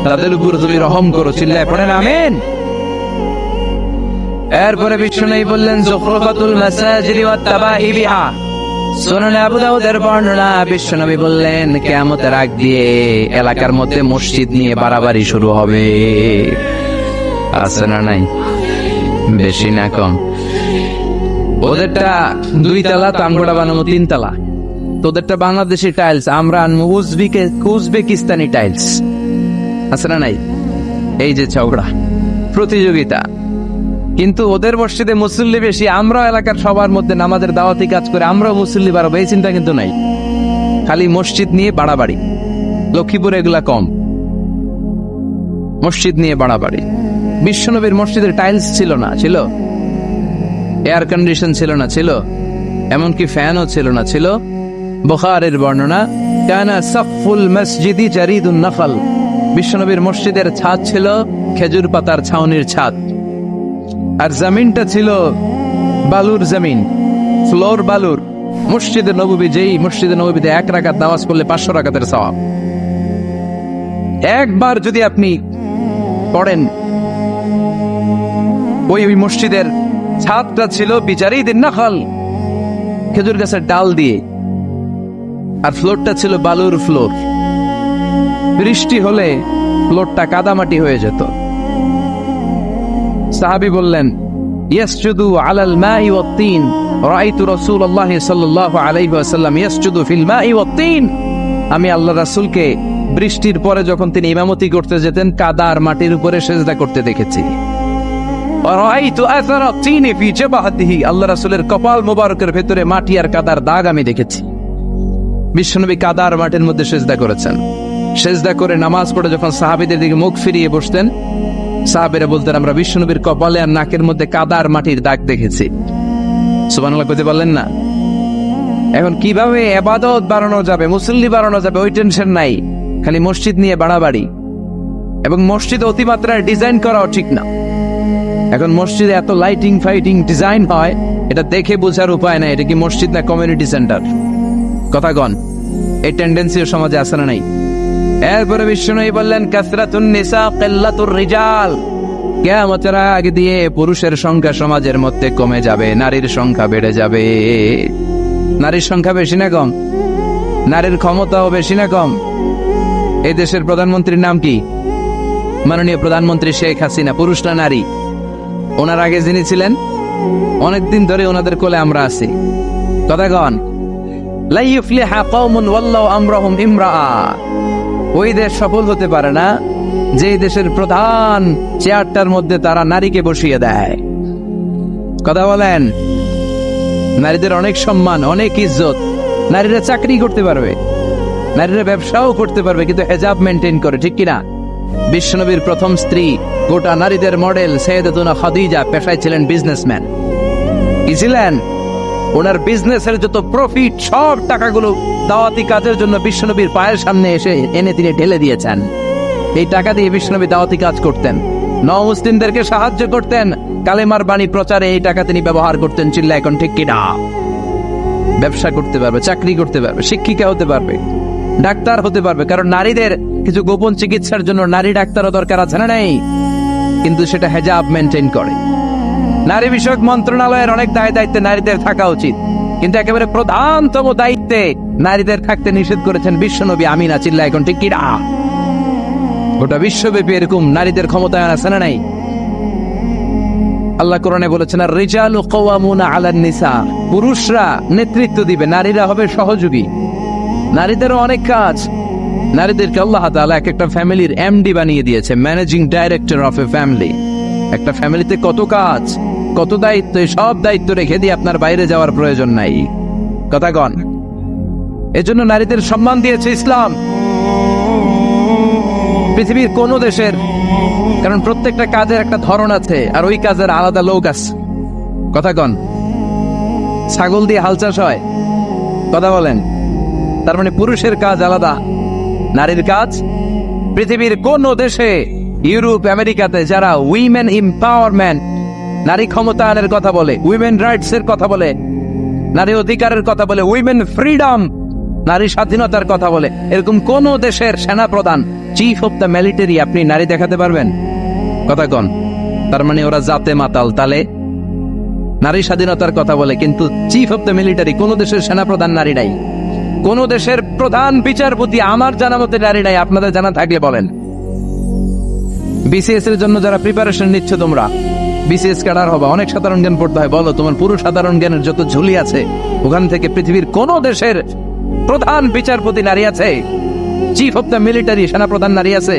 তাদের উপর তুমি রহম করো। চিল্লায় পড়েন আমিন। এরপরে বিষ্ণু বললেন, যুখরুফাতুল মাসাজিদি ওয়াত তাবাহি বিহা। সুনানে আবু দাউদের বর্ণনা, বিশ্বনবী বললেন, কিয়ামতের আগ দিয়ে এলাকার মধ্যে মসজিদ নিয়ে বাড়াবাড়ি শুরু হবে। আছে না নাই? বেশি না কম? ওদেরটা 2 তলা, তামগোড়া বানাবো 3 তলা। তোদেরটা বাংলাদেশি টাইলস, আমরা আনবো উজবেকিস্তানি টাইলস। আছে না নাই? এই যে ঝগড়া, প্রতিযোগিতা। কিন্তু ওদের মসজিদে মুসল্লি বেশি, আমরা এলাকার সবার মধ্যে নামাজের দাওয়াতি কাজ করে আমরাও মুসল্লি বাড়াবো, এই চিন্তা কিন্তু নাই। খালি মসজিদ নিয়ে বাড়াবাড়ি। লক্ষ্মীপুরে এগুলা কম, মসজিদ নিয়ে বাড়াবাড়ি। বিশ্বনবীর মসজিদের টাইলস ছিল না, ছিল এয়ার কন্ডিশন ছিল না, ছিল এমনকি ফ্যানও ছিল না, ছিল বুখারীর বর্ণনা, কানা সাফুল মসজিদি জারিদুন নখল। বিশ্বনবীর মসজিদের ছাদ ছিল খেজুর পাতার ছাউনির ছাদ, আর জমিনটা ছিল বালুর জমিন, ফ্লোর বালুর। মসজিদে নববী, যেই মসজিদে নববীতে 1 রাকাত নামাজ পড়লে 500 রাকাতের সওয়াব। একবার যদি আপনি পড়েন, ওই মসজিদের ছাদটা ছিল বিচারিদিন নাখাল, খেজুর গাছের ডাল দিয়ে, আর ফ্লোরটা ছিল বালুর ফ্লোর। বৃষ্টি হলে ফ্লোরটা কাদামাটি হয়ে যেত। সাহাবী বললেন, ইয়াসজুদু আলাল মাই ওয়াত তিন, রাআইতু রাসূলুল্লাহ সাল্লাল্লাহু আলাইহি ওয়াসাল্লাম ইয়াসজুদু ফিল মাই ওয়াত তিন। আমি আল্লাহর রাসূলকে বৃষ্টির পরে যখন তিনি ইমামতি করতে যেতেন কাদা আর মাটির উপরে সিজদা করতে দেখেছি। রাআইতু আসারা তিন ফি জাবাহাতিহি, আল্লাহর রাসূলের কপাল মোবারকের ভেতরে মাটি আর কাদার দাগ আমি দেখেছি। বিশ্বনবী কাদা আর মাটির মধ্যে সিজদা করেছেন। সিজদা করে নামাজ পড়ে যখন সাহাবীদের দিকে মুখ ফিরিয়ে বসতেন, সাহাবীরা বলতেন, আমরা বিশ্বনবীর কপালে আর নাকের মধ্যে কাদা আর মাটির দাগ দেখেছি। সুবহানাল্লাহ কইতে পারলেন না? এখন কিভাবে ইবাদত বাড়ানো যাবে, মুসল্লি বাড়ানো যাবে, ওই টেনশন নাই, খালি মসজিদ নিয়ে বাড়াবাড়ি। এবং মসজিদ অতিমাত্রায় ডিজাইন করাও ঠিক না। এখন মসজিদে এত লাইটিং ফাইটিং ডিজাইন হয়, এটা দেখে বোঝার উপায় নাই এটা কি মসজিদ না কমিউনিটি সেন্টার। কথা কন, এই টেন্ডেন্সিও সমাজে আছে না নাই? এরপরে বিশ্বনবী বললেন, কাসরাতুন নিসা কিল্লাতুর রিজাল, কিয়ামতের আগে দিয়ে পুরুষের সংখ্যা সমাজের মধ্যে কমে যাবে, নারীর সংখ্যা বেড়ে যাবে। নারীর সংখ্যা বেশি না কম? নারীর ক্ষমতাও বেশি না কম? এই দেশের প্রধানমন্ত্রীর নাম কি? মাননীয় প্রধানমন্ত্রী শেখ হাসিনা। পুরুষ না নারী? ওনার আগে যিনি ছিলেন, অনেকদিন ধরে ওনাদের কোলে আমরা আছি। কথা কন, লা ইউফলিহা কওমুন ওয়াল্লাহু আমরাহুম ইমরাআ, ওই দেশ সফল হতে পারে না যে দেশের প্রধান চেয়ারটার মধ্যে তারা নারীকে বসিয়ে দেয়। কথা বলেন, নারীদের অনেক সম্মান, অনেক ইজ্জত। নারীরা চাকরি করতে পারবে, নারীরা ব্যবসাও করতে পারবে, কিন্তু হেজাব মেনটেন করে, ঠিক কিনা? বিশ্বনবীর প্রথম স্ত্রী, গোটা নারীদের মডেল সাইয়েদাতুনা খাদিজা, পেশায় ছিলেন বিজনেসম্যান। কি ছিলেন? ওনার বিজনেসের যত প্রফিট, সব টাকাগুলো দাওয়াতি কাজের জন্য বিশ্বনবীর পায়ের সামনে এসে এনে তিনি ঢেলে দিয়েছেন। এই টাকা দিয়ে বিশ্বনবী দাওয়াতি কাজ করতেন, নও-মুসলিমদেরকে সাহায্য করতেন, কালেমার বাণী প্রচারে এই টাকা তিনি ব্যবহার করতেন। চিল্লা এখন ঠিক কিনা? ব্যবসা করতে পারবে, চাকরি করতে পারবে, শিক্ষিকা হতে পারবে, ডাক্তার হতে পারবে। কারণ নারীদের কিছু গোপন চিকিৎসার জন্য নারী ডাক্তারও দরকার আছে না নাই? কিন্তু সেটা হেজাব মেনটেন করে। নারী বিষয়ক মন্ত্রণালয়ের অনেক দায়িত্বে নারীদের থাকা উচিত, কিন্তু একেবারে প্রধানতম দায়িত্বে নারীদের থাকতে নিষেধ করেছেন বিশ্বনবী। আমিনা। চিল্লা এখন ঠিক কিনা? গোটা বিশ্বব্যাপী এরকম নারীদের ক্ষমতায়ন আছে না নাই? আল্লাহ কোরআনে বলেছেন, আর রিজালু কাওয়ামুনা আলান নিসা, পুরুষরা নেতৃত্ব দিবে, নারীরা হবে সহযোগী। নারীদেরও অনেক কাজ। নারীদেরকে আল্লাহ তাআলা এক একটা ফ্যামিলির এমডি বানিয়ে দিয়েছে, managing director of A family. একটা ফ্যামিলিতে কত কাজ, কত দায়িত্ব, সব দায়িত্ব রেখে দিয়ে আপনার বাইরে যাওয়ার প্রয়োজন নাই। কথা কন, এজন্য নারীদের সম্মান দিয়েছে ইসলাম পৃথিবীর কোন দেশের। কারণ প্রত্যেকটা কাজের একটা ধরন আছে, আর ওই কাজের আলাদা লোক আছে। কথা কন, ছাগল দিয়ে হাল চাষ হয়, কথা বলেন, তার মানে পুরুষের কাজ আলাদা, নারীর কাজ। পৃথিবীর কোন দেশে, ইউরোপ, আমেরিকাতে যারা উইমেন এম্পাওয়ারমেন্ট, নারী ক্ষমতায়নের কথা বলে, উইমেন রাইটস এর কথা বলে, নারী অধিকারের কথা বলে, উইমেন ফ্রিডম, নারী স্বাধীনতার কথা বলে, এরকম কোন দেশের সেনা প্রধান, চিফ অফ দ্য মিলিটারি আপনি নারী দেখাতে পারবেন? কথা কন, তার মানে ওরা জাতে মাতাল। তাহলে নারী স্বাধীনতার কথা বলে, কিন্তু চিফ অফ দ্য মিলিটারি, কোন দেশের সেনা প্রধান নারী নাই। কোন দেশের প্রধান বিচারপতি আমার জানা মতে নারী নাই। আপনাদের জানা থাকলে বলেন। বিসিএস এর জন্য যারা প্রিপারেশন নিচ্ছ, তোমরা বিসিএস ক্যাডার হবা, অনেক সাধারণ জ্ঞান পড়তে হয়। বলো তোমার পুরো সাধারণ জ্ঞানের যত ঝুলি আছে, ওখান থেকে পৃথিবীর কোন দেশের প্রধান বিচারপতি নারী আছে? চিফ অফ দ্য মিলিটারি, সেনাপ্রধান নারী আছে?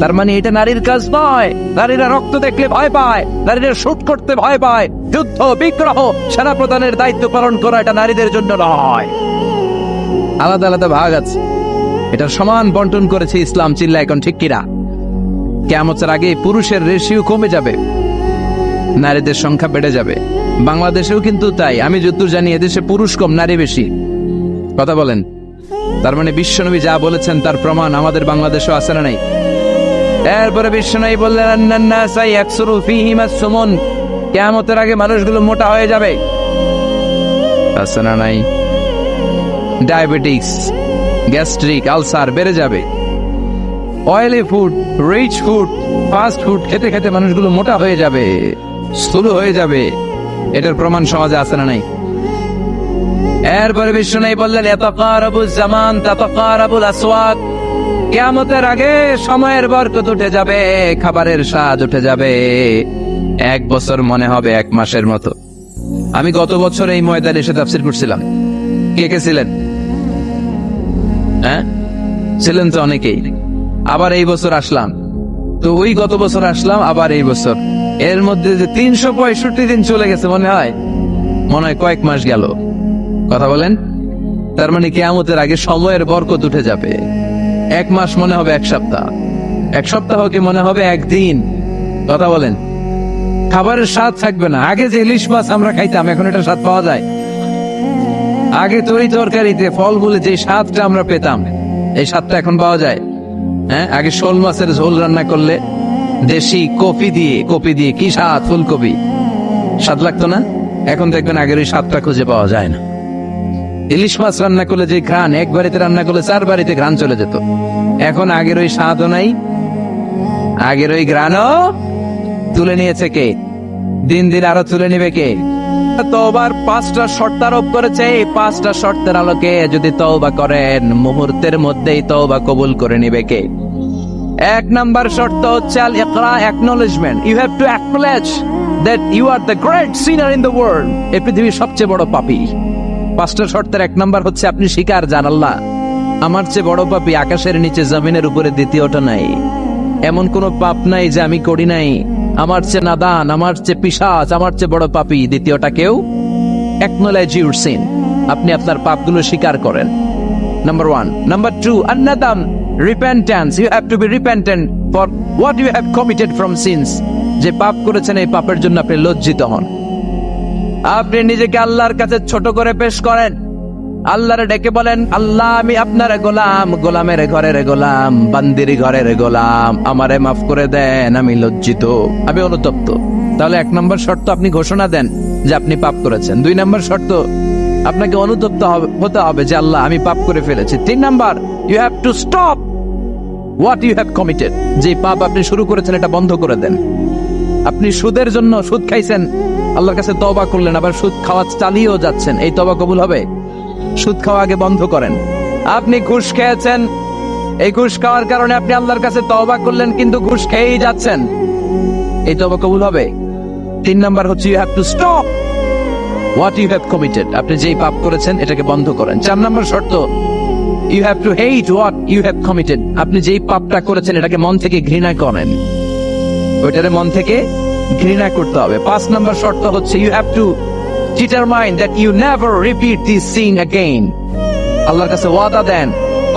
তার মানে এটা নারীর কাজ নয়। নারীরা রক্ত দেখলে ভয় পায়, নারীরা শুট করতে ভয় পায়, যুদ্ধ বিগ্রহ সেনাপ্রধানের দায়িত্ব পালন করা এটা নারীদের জন্য নয়। আলাদা আলাদা ভাগ আছে, এটার সমান বন্টন করেছে ইসলাম। চিল্লা এখন ঠিক কিনা? কিয়ামতের আগে পুরুষের রেশিও কমে যাবে, নারীদের সংখ্যা বেড়ে যাবে। বাংলাদেশেও কিন্তু তাই। আমি যতদূর জানি এদেশে পুরুষ কম, নারী বেশি। কথা বলেন, তার মানে বিশ্বনবী যা বলেছেন তার প্রমাণ আমাদের বাংলাদেশেও আছে না নাই? এরপরে বিশ্বনবী বললেন, আন্নান্নাসা ইয়াকসুরু ফীহিমাস সুমুন, কিয়ামতের আগে মানুষগুলো মোটা হয়ে যাবে। আছে না নাই? ডায়াবেটিস, গ্যাস্ট্রিক, আলসার বেড়ে যাবে। Oily food, rich food, fast food খেতে খেতে মানুষগুলো মোটা হয়ে যাবে, স্থূল হয়ে যাবে। এটার প্রমাণ সমাজে আছে না নাই? এরপরে বিশ্ব নাই বললেন ইয়াতাকারাবুজ জামান তাতাকারাবুল আসওয়াক, কিয়ামতের আগে সময়ের বরকত উঠে যাবে, খাবারের স্বাদ উঠে যাবে, 1 বছর মনে হবে 1 মাসের মতো। আমি গত বছর এই ময়দানে এসে তাফসীর করছিলাম। কে কে ছিলেন? হ্যাঁ, ছিলেন তো অনেকেই। আবার এই বছর আসলাম, তো ওই গত বছর আসলাম, আবার এই বছর, এর মধ্যে যে 365 দিন চলে গেছে মনে হয় কয়েক মাস গেল। কথা বলেন, তার মানে কিয়ামতের আগে সময়ের বরকত উঠে যাবে। 1 মাস মনে হবে 1 সপ্তাহ, 1 সপ্তাহকে মনে হবে 1 দিন। কথা বলেন, খাবারের স্বাদ থাকবে না। আগে যে ইলিশ মাছ আমরা খাইতাম, এখন এটা স্বাদ পাওয়া যায়? আগে তরি তরকারিতে ফলমূলে যে স্বাদটা আমরা পেতাম, এই স্বাদটা এখন পাওয়া যায়? হ্যাঁ, আগে শোল মাছের ঝোল রান্না করলে দেশি কপি দিয়ে কি স্বাদ, ফুলকপি, স্বাদ লাগতো না? এখন দেখবেন আগের ওই স্বাদটা খুঁজে পাওয়া যায় না। ইলিশ মাছ রান্না করলে যে ঘ্রাণ, 1 বাড়িতে রান্না করলে 4 বাড়িতে ঘ্রাণ চলে যেত, এখন আগের ওই স্বাদও নাই, আগের ওই ঘ্রাণও তুলে নিয়েছে কে? দিন দিন আরো তুলে নিবে কে? তওবার 5টা শর্ত আরোপ করেছে। এই 5টা শর্তের আলোকে যদি তওবা করেন, মুহূর্তের মধ্যেই তওবা কবুল করে নিবে কে? 1 নাম্বার শর্ত হচ্ছে আল ইকরা, acknowledgement. You have to acknowledge that you are the great sinner in the world. এই পৃথিবীর সবচেয়ে বড় পাপী। 5টা শর্তের 1 নাম্বার হচ্ছে আপনি স্বীকার, জান আল্লাহ আমার চেয়ে বড় পাপী আকাশের নিচে জমিনের উপরে দ্বিতীয়টা নাই। এমন কোন পাপ নাই যে আমি করি নাই। আমার চেয়ে নাদান, আমার চেয়ে পিশাচ, আমার চেয়ে বড় পাপী দ্বিতীয়টা কেউ। অ্যাকনলেজ ইউর সিন, আপনি আপনার পাপগুলো স্বীকার করেন। নাম্বার 1। নাম্বার 2, আন-নাদাম, repentance. You have to be repentant for what you have committed from sins. যে পাপ করেছেন এই পাপের জন্য আপনি লজ্জিত হন। আপনি নিজেকে আল্লাহর কাছে ছোট করে পেশ করেন, আল্লাহরে ডেকে বলেন, আল্লাহ আমি আপনার গোলাম, গোলামের ঘরের গোলাম, বান্দির ঘরের গোলাম, আমারে মাফ করে দেন, আমি লজ্জিত, আমি অনুতপ্ত। তাহলে 1 নম্বর শর্ত আপনি ঘোষণা দেন যে আপনি পাপ করেছেন। 2 নম্বর শর্ত আপনাকে অনুতপ্ত হতে হবে যে আল্লাহ আমি পাপ করে ফেলেছি। 3 number, you have to stop what you have committed. যে পাপ আপনি শুরু করেছেন এটা বন্ধ করে দেন। আপনি সুদের জন্য সুদ খাইছেন, আল্লাহর কাছে তওবা করলেন, আবার সুদ খাওয়া চালিয়েও যাচ্ছেন, এই তওবা কবুল হবে? সুদ খাওয়া আগে বন্ধ করেন। আপনি ঘুষ খেয়েছেন, এই ঘুষ খাওয়ার কারণে আপনি আল্লাহর কাছে তওবা করলেন, কিন্তু ঘুষ খেয়েই যাচ্ছেন, এই তওবা কবুল হবে? 3 নাম্বার হচ্ছে you have to stop what you have committed. আপনি যেই পাপ করেছেন এটাকে বন্ধ করেন। 4 নাম্বার শর্ত, you have to hate what you have committed. আপনি যেই পাপটা করেছেন এটাকে মন থেকে ঘৃণা করেন, ওইটারে মন থেকে ঘৃণা করতে হবে। 5 নাম্বার শর্ত হচ্ছে you have to determine that you never repeat this sin again. আল্লাহর কাছে ওয়াদা দেন,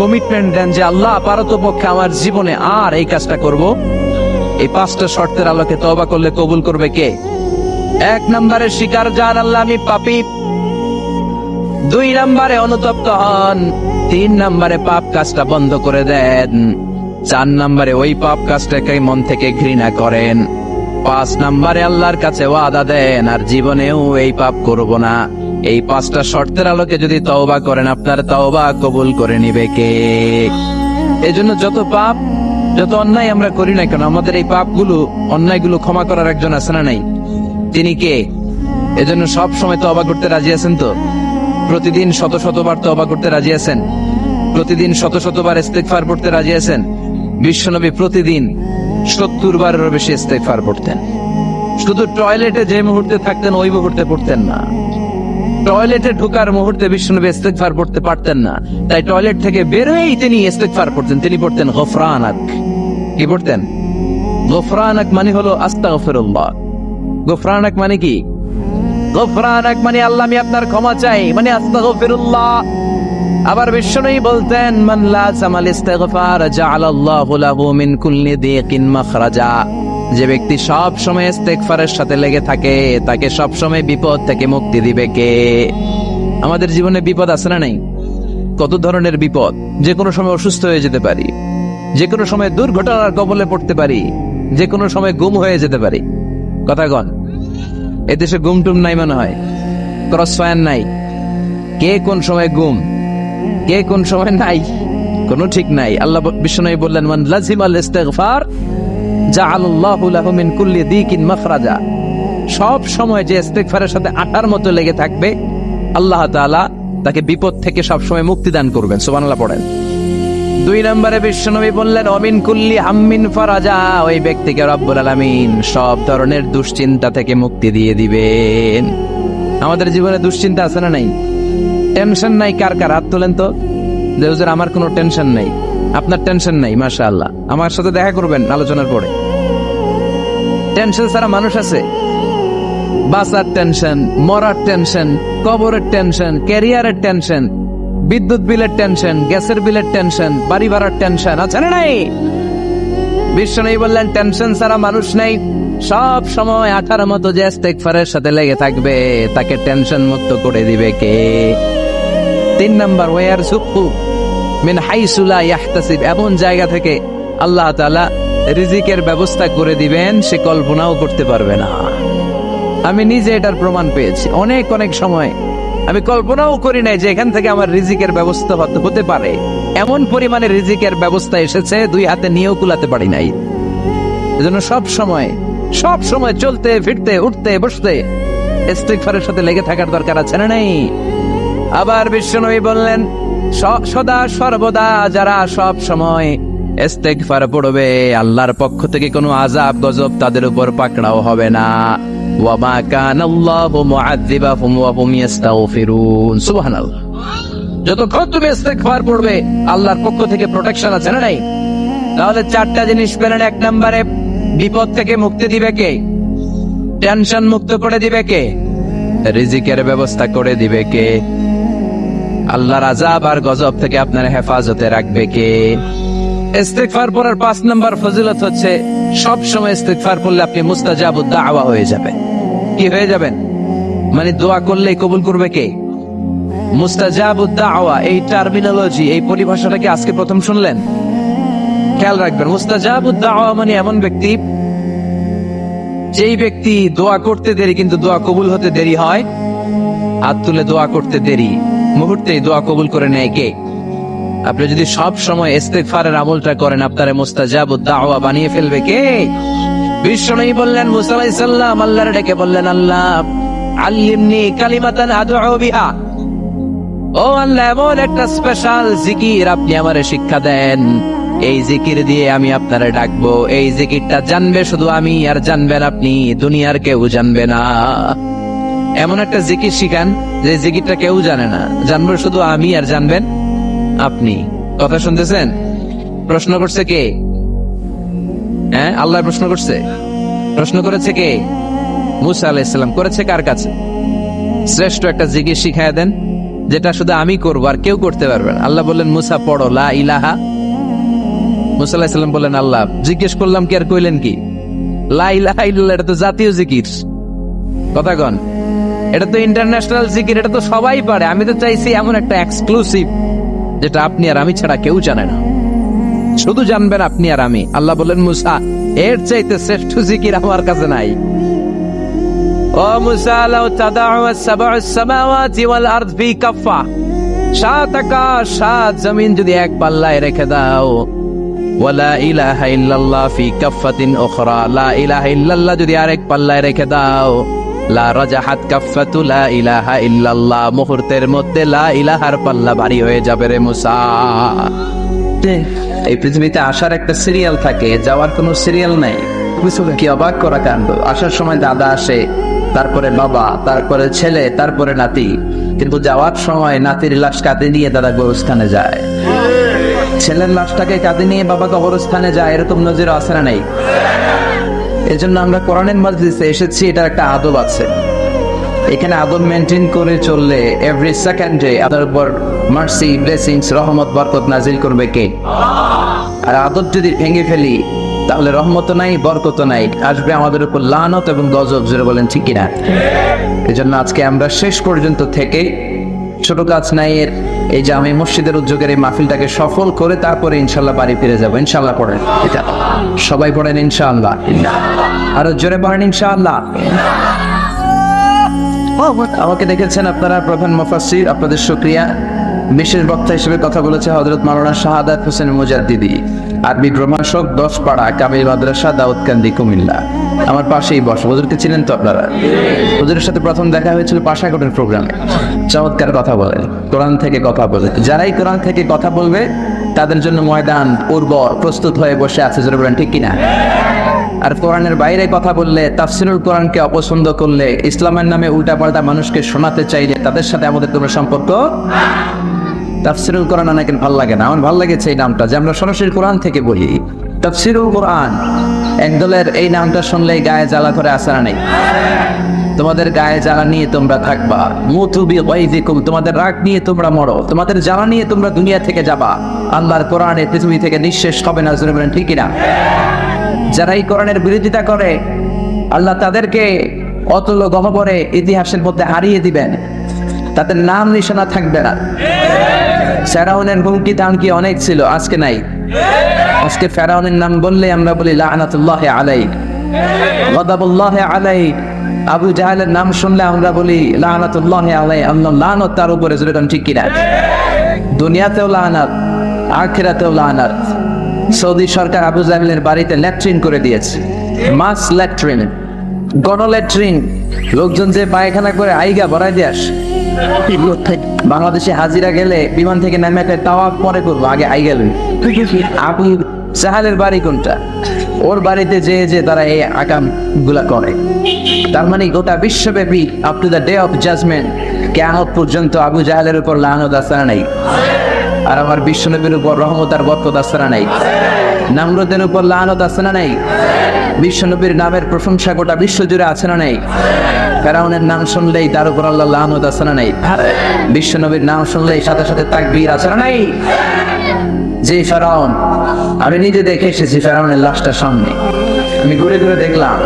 কমিটমেন্ট দেন যে আল্লাহ পারতপক্ষে আমার জীবনে আর এই কাজটা করব। এই 5টা শর্তের আলোকে তওবা করলে কবুল করবে কে? 1 নম্বরে স্বীকার, জান আল্লাহ আমি পাপী। 2 নম্বরে অনুতপ্ত হন। 3 নম্বরে পাপ কাজটা বন্ধ করে দেন। 4 নম্বরে ওই পাপ কাজটাকে মন থেকে ঘৃণা করেন। 5 নম্বরে আল্লাহর কাছে ওয়াদা দেন আর জীবনেও এই পাপ করব না। এই 5টা শর্তের আলোকে যদি তওবা করেন, আপনার তওবা কবুল করে নিবে কে? এজন্য যত পাপ, যত অন্যায় আমরা করি না কেন, আমাদের এই পাপগুলো, অন্যায়গুলো ক্ষমা করার একজন আছে না নাই? তিনি কে? এজন্য সব সময় তওবা করতে রাজি আছেন তো? প্রতিদিন শত শতবার তওবা করতে রাজি আছেন? প্রতিদিন শত শতবার ইস্তেগফার পড়তে রাজি আছেন? বিশ্বনবী প্রতিদিন 70 বারেরও বেশি ইস্তেগফার পড়তেন। শুধু টয়লেটে যে মুহূর্তে থাকতেন ওই মুহূর্তে পড়তেন না। টয়লেটে ঢোকার মুহূর্তে বিশ্বনবী ইস্তেগফার পড়তে পারতেন না, তাই টয়লেট থেকে বেরোয়েই তিনি ইস্তেগফার পড়তেন। তিনি পড়তেন গফরানাক। কি পড়তেন? গফরানাক মানে হলো আস্তাগফিরুল্লাহ। গফরানাক মানে কি? গফরানাক মানে আল্লাহ আমি আপনার ক্ষমা চাই, মানে আস্তাগফিরুল্লাহ। আবার বিশ্বনবী বলতেন, মান লাযামাল ইস্তিগফার জাআলাল্লাহু লাহু মিন কুল্লি দিকিন মাখরাজা। যে ব্যক্তি সব সময় ইস্তেগফারের সাথে লেগে থাকে তাকে সব সময় বিপদ থেকে মুক্তি দিবে কে? আমাদের জীবনে বিপদ আছে না নাই? কত ধরনের বিপদ। যে কোনো সময় অসুস্থ হয়ে যেতে পারি, যে কোনো সময় দুর্ঘটনার কবলে পড়তে পারি, যে কোনো সময় গুম হয়ে যেতে পারি। কথা কন, এদেশে গুম টুম নাই মনে হয়, ক্রস ফায়ার নাই। কে কোন সময় গুম, কে কোন সময় নাই, কোনো ঠিক নাই। আল্লাহ বিষ্ণু বললেন, মান লাজিমাল ইস্তিগফার জাআলাল্লাহু লাহু মিন কুল্লি দিকিন মাখরাজা। সব সময় যে ইস্তিগফারের সাথে আটার মতো লেগে থাকবে, আল্লাহ তাআলা তাকে বিপদ থেকে সব সময় মুক্তি দান করবেন। সুবহানাল্লাহ পড়েন। 2 নম্বরে বিশ্বনবী বললেন, অমিন কুল্লি হাম্মিন ফারাজা। ওই ব্যক্তিকে রব্বুল আলামিন সব ধরনের দুশ্চিন্তা থেকে মুক্তি দিয়ে দিবেন। আমাদের জীবনে দুশ্চিন্তা আছে না নাই? টেনশন নাই কার কার? হাত তোলেন তো, যে হুজুর আমার কোনো টেনশন নাই। আপনার টেনশন নাই, মাশাআল্লাহ। আমার সাথে দেখা করবেন আলোচনার পরে। টেনশন ছাড়া মানুষ আছে? বাসার টেনশন, মরার টেনশন, কবরের টেনশন, ক্যারিয়ারের টেনশন, বিদ্যুৎ বিলের টেনশন, গ্যাসের বিলের টেনশন, বাড়ি ভাড়ার টেনশন আছে না নাই? বিষ্ণু বললেন, টেনশন ছাড়া মানুষ নাই। সব সময় আঠার মতো যে ইস্তিগফারের সাথে লেগে থাকবে, তাকে টেনশন মুক্ত করে দিবে কে? 3 নাম্বার, ওয়ারযুকহু মিন হাইসু লা ইয়াহতাসিব। এমন জায়গা থেকে আল্লাহ তাআলা রিজিকের ব্যবস্থা করে দিবেন, সে কল্পনাও করতে পারবে না। আমি নিজে এটার প্রমাণ পেয়েছি। অনেক অনেক সময় আমি কল্পনাও করি নাই যে এখান থেকে আমার রিজিকের ব্যবস্থা হতে পারে। এমন পরিমাণে রিজিকের ব্যবস্থা এসেছে, 2 হাতে নিয়েও কুলাতে পারি নাই। এজন্য সব সময় চলতে ফিরতে উঠতে বসতে ইস্তিগফারের সাথে লেগে থাকার দরকার আছে না নাই? আবার বিশ্বনবী বললেন, সদা সর্বদা যারা সব সময় ইস্তিগফার পড়বে, আল্লাহর পক্ষ থেকে কোনো আযাব গজব তাদের উপর পাকড়াও হবে না। ওয়া মা কানাল্লাহু মুআযযিবাহুম ওয়া হুম ইস্তাগফিরুন। সুবহানাল্লাহ। যতক্ষণ তুমি ইস্তিগফার পড়বে, আল্লাহর পক্ষ থেকে প্রোটেকশন আছে না নাই? তাহলে 4টা জিনিস পেলেন। 1 নম্বরে, বিপদ থেকে মুক্তি দিবে কে? টেনশন মুক্ত করে দিবে কে? রিজিকের ব্যবস্থা করে দিবে কে? আল্লাহর আযাব আর গজব থেকে আপনার হেফাজতে রাখবে কে? ইস্তিগফার পড়ার 5 নম্বর ফজিলত হচ্ছে, সব সময় ইস্তিগফার পড়লে আপনি মুস্তাজাবুদ দাওয়া হয়ে যাবেন। কি হয়ে যাবেন? মানে দোয়া করলেই কবুল করবে কে? মুস্তাজাবুদ দাওয়া, এই টার্মিনোলজি, এই পরিভাষাটা কি আজকে প্রথম শুনলেন? খেয়াল রাখবেন, মুস্তাজাবুদ দাওয়া মানে এমন ব্যক্তি, যেই ব্যক্তি দোয়া করতে দেরি কিন্তু দোয়া কবুল হতে দেরি হয়। হাত তুলে দোয়া করতে দেরি, মুহূর্তেই দোয়া কবুল করে নেয় কে? আপনি যদি সব সময় ইস্তিগফারের আমলটা করেন, আপনারে মুস্তাজাবুদ দাওয়া বানিয়ে ফেলবে কে? বিশ্বনবী বললেন, মুসা আলাইহিস সালাম আল্লাহর ডেকে বললেন, আল্লাহ আল্লিমনি কালিমাতান আদউ বিহা। ও আল্লাহ, এমন একটা স্পেশাল জিকির আপনি আমারে শিক্ষা দেন, এই জিকির দিয়ে আমি আপনারে ডাকবো। এই জিকিরটা জানবে শুধু আমি, আর জানবেন আপনি, দুনিয়ার কেউ জানবে না। এমন একটা জিকির শিখান যে জিকিরটা কেউ জানে না, জানবো শুধু আমি আর জানবেন আপনি। কথা শুনতেছেন? প্রশ্ন করছে কে? হ্যাঁ, আল্লাহ প্রশ্ন করছে। প্রশ্ন করেছে কে? মুসা আলাইহিস সালাম। করেছে কার কাছে? শ্রেষ্ঠ একটা জিকির শিখায় দেন, যেটা শুধু আমি করবো আর কেউ করতে পারবে না। আল্লাহ বললেন, মুসা পড়ো লা ইলাহা। মুসা আলাইহিস সালাম বললেন, আল্লাহ জিজ্ঞেস করলাম কি আর কইলেন কি? লা ইলাহা ইল্লাল্লাহ, এটা তো জাতীয় জিকির। কথা কন, এটা তো ইন্টারন্যাশনাল জিকির, এটা তো সবাই পারে। আমি তো চাইছি এমন একটা এক্সক্লুসিভ, যেটা আপনি আর আমি ছাড়া কেউ জানে না, শুধু জানবেন আপনি আর আমি। আল্লাহ বলেন, মুসা এর চাইতে শ্রেষ্ঠ জিকির আমার কাছে নাই। ও মুসা, লাউ তাদাউ সাবউস সামাওয়াতি ওয়াল আরদ ফি কাফা, 7 আকাশ 7 জমিন যদি এক পাল্লায় রেখে দাও, ওয়ালা ইলাহা ইল্লাল্লাহ ফি কাফাতিন উখরা, লা ইলাহা ইল্লাল্লাহ যদি আরেক পাল্লায় রেখে দাও, লা রাজাহাত কাফাতু লা ইলাহা ইল্লাল্লাহ, মুহূর্তের মধ্যে লা ইলাহার পাল্লা ভারী হয়ে যাবে রে মুসা। এই পৃথিবীতে আসার একটা সিরিয়াল থাকে, যাওয়ার কোনো সিরিয়াল নাই। কি অবাক করা কাণ্ড! আসার সময় দাদা আসে, তারপরে বাবা, তারপরে ছেলে, তারপরে নাতি, কিন্তু যাওয়ার সময় নাতির লাশ কাঁধে নিয়ে দাদা গোরস্থানে যায়, ছেলের লাশটাকে কাঁধে নিয়ে বাবা কবরস্থানে যায়। এরকম নজির আছে না নাই? এজন্য আমরা কোরআনের মাজলিসে এসেছি, এটার একটা আদব আছে। এখানে আদব মেনটেন করে চললে এভরি সেকেন্ডে আপনার উপর মার্সি, ব্লেসিংস, রহমত, বরকত নাজিল করবে কে? আর আদব যদি ভেঙে ফেলি, তাহলে রহমত নাই, বরকত নাই, আসবে আমাদের উপর লানত এবং গজব। জোরে বলেন ঠিক কিনা? এজন্য আজকে আমরা শেষ পর্যন্ত থেকে ছোট কাজ নাই এর এই জামে মসজিদের উদ্যোগের এই মাহফিলটাকে সফল করে তারপরে ইনশাল্লাহ বাড়ি ফিরে যাবো। ইনশাল্লাহ পড়েন, এটা সবাই পড়েন ইনশাআল্লাহ। আরো জোরে পড়েন ইনশাআল্লাহ। আমাকে দেখেছেন আপনারা প্রধান মুফাসসির, আপনাদের শুকরিয়া। বিশেষ বক্তা হিসেবে কথা বলেছে হযরত মাওলানা শাহাদাত হোসেন মুজাদ্দিদি, আরবি প্রভাষক 10 পাড়া কামিল মাদ্রাসা দাউদকান্দি কুমিল্লা। আমার পাশেই বসে। হুজুরকে চিনেন তো আপনারা? হুজুরের সাথে প্রথম দেখা হয়েছিল পাশাকোটের প্রোগ্রামে। চমৎকার কথা বলেন, কোরআন থেকে কথা বলে। যারাই কোরআন থেকে কথা বলবে তাদের জন্য ময়দান উর্বর প্রস্তুত হয়ে বসে আছে, জোরে বলেন ঠিক কিনা? আর কোরআনের বাইরে কথা বললে, তাফসিরুল কোরআনকে অপছন্দ করলে, ইসলামের নামে উল্টাপাল্টা মানুষকে শোনাতে চাইলে তাদের সাথে আমাদের কোনো সম্পর্ক। তাফসিরুল কোরআন অনেকের ভালো লাগে না, আমার ভালো লাগেছে এই নামটা, যে আমরা সরাসরি কোরআন থেকে বলি তাফসিরুল কোরআন। একদলের এই নামটা শুনলেই গায়ে জ্বালা করে আসারা নেই। তোমাদের গায়ে জ্বালা নিয়ে তোমরা থাকবা, মুতু বিগাইযিকুম, তোমাদের রাগ নিয়ে তোমরা মরো, তোমাদের জ্বালা নিয়ে তোমরা দুনিয়া থেকে যাবা। আল্লাহর কোরআনে পৃথিবী থেকে নিঃশেষ হবে না, জোরে বলেন ঠিক কিনা? যারা এই কোরআনের বিরোধিতা করে আল্লাহ তাদেরকে অতুল্য গহ্বরে ইতিহাসের মধ্যে হারিয়ে দিবেন, তাদের নাম নিশানা থাকবে না। ফেরাউনের হুমকি ধামকি অনেক ছিল, আজকে নাই। আজকে ফেরাউনের নাম বললে আমরা বলি লাআনাতুল্লাহি আলাইহি, গাদাবুল্লাহি আলাইহি। আবু জাহেলের নাম শুনলে আমরা বলি লাআনাতুল্লাহি আলাইহি, আল্লাহ লানত তার উপরে, জোরে বলেন ঠিক কিনা? দুনিয়াতেও লানাত, আখিরাতেও লানাত। সৌদি সরকার আবু জাহেলের বাড়িতে ল্যাট্রিন করে দিয়েছে, মাস ল্যাট্রিন, গণল্যাট্রিন। লোকজন যে পায়খানা করে আইগা ভরাই দিয়ে আসে। বাংলাদেশে হাজিরা গেলে বিমান থেকে নেমে একটা তাওয়াফ পরে করবো, আগে আইগা লই। আবু জাহেলের বাড়ি কোনটা? ওর বাড়িতে যে তারা এই আকাম গুলা করে। তার মানে গোটা বিশ্বব্যাপী up to the day of judgment, কিয়ামত পর্যন্ত আবু জাহেলের উপর লানত আসরা নাই। আর আমার বিশ্বনবীর উপর রহমত আর বরকত আসরা নাই। নামরুদের উপর লানত আছে না নাই? বিশ্বনবীর নামের প্রশংসা গোটা বিশ্ব জুড়ে আছে না নাই? ফেরাউনের নাম শুনলেই তার উপর আল্লাহ লানত আছে না নাই? বিশ্বনবীর নাম শুনলেই সাথে সাথে তাকবীর আছে না নাই? যে ফেরাউন, আমি নিজে দেখে এসেছি ফেরাউনের লাশটা সামনে। আমি ঘুরে ঘুরে দেখলাম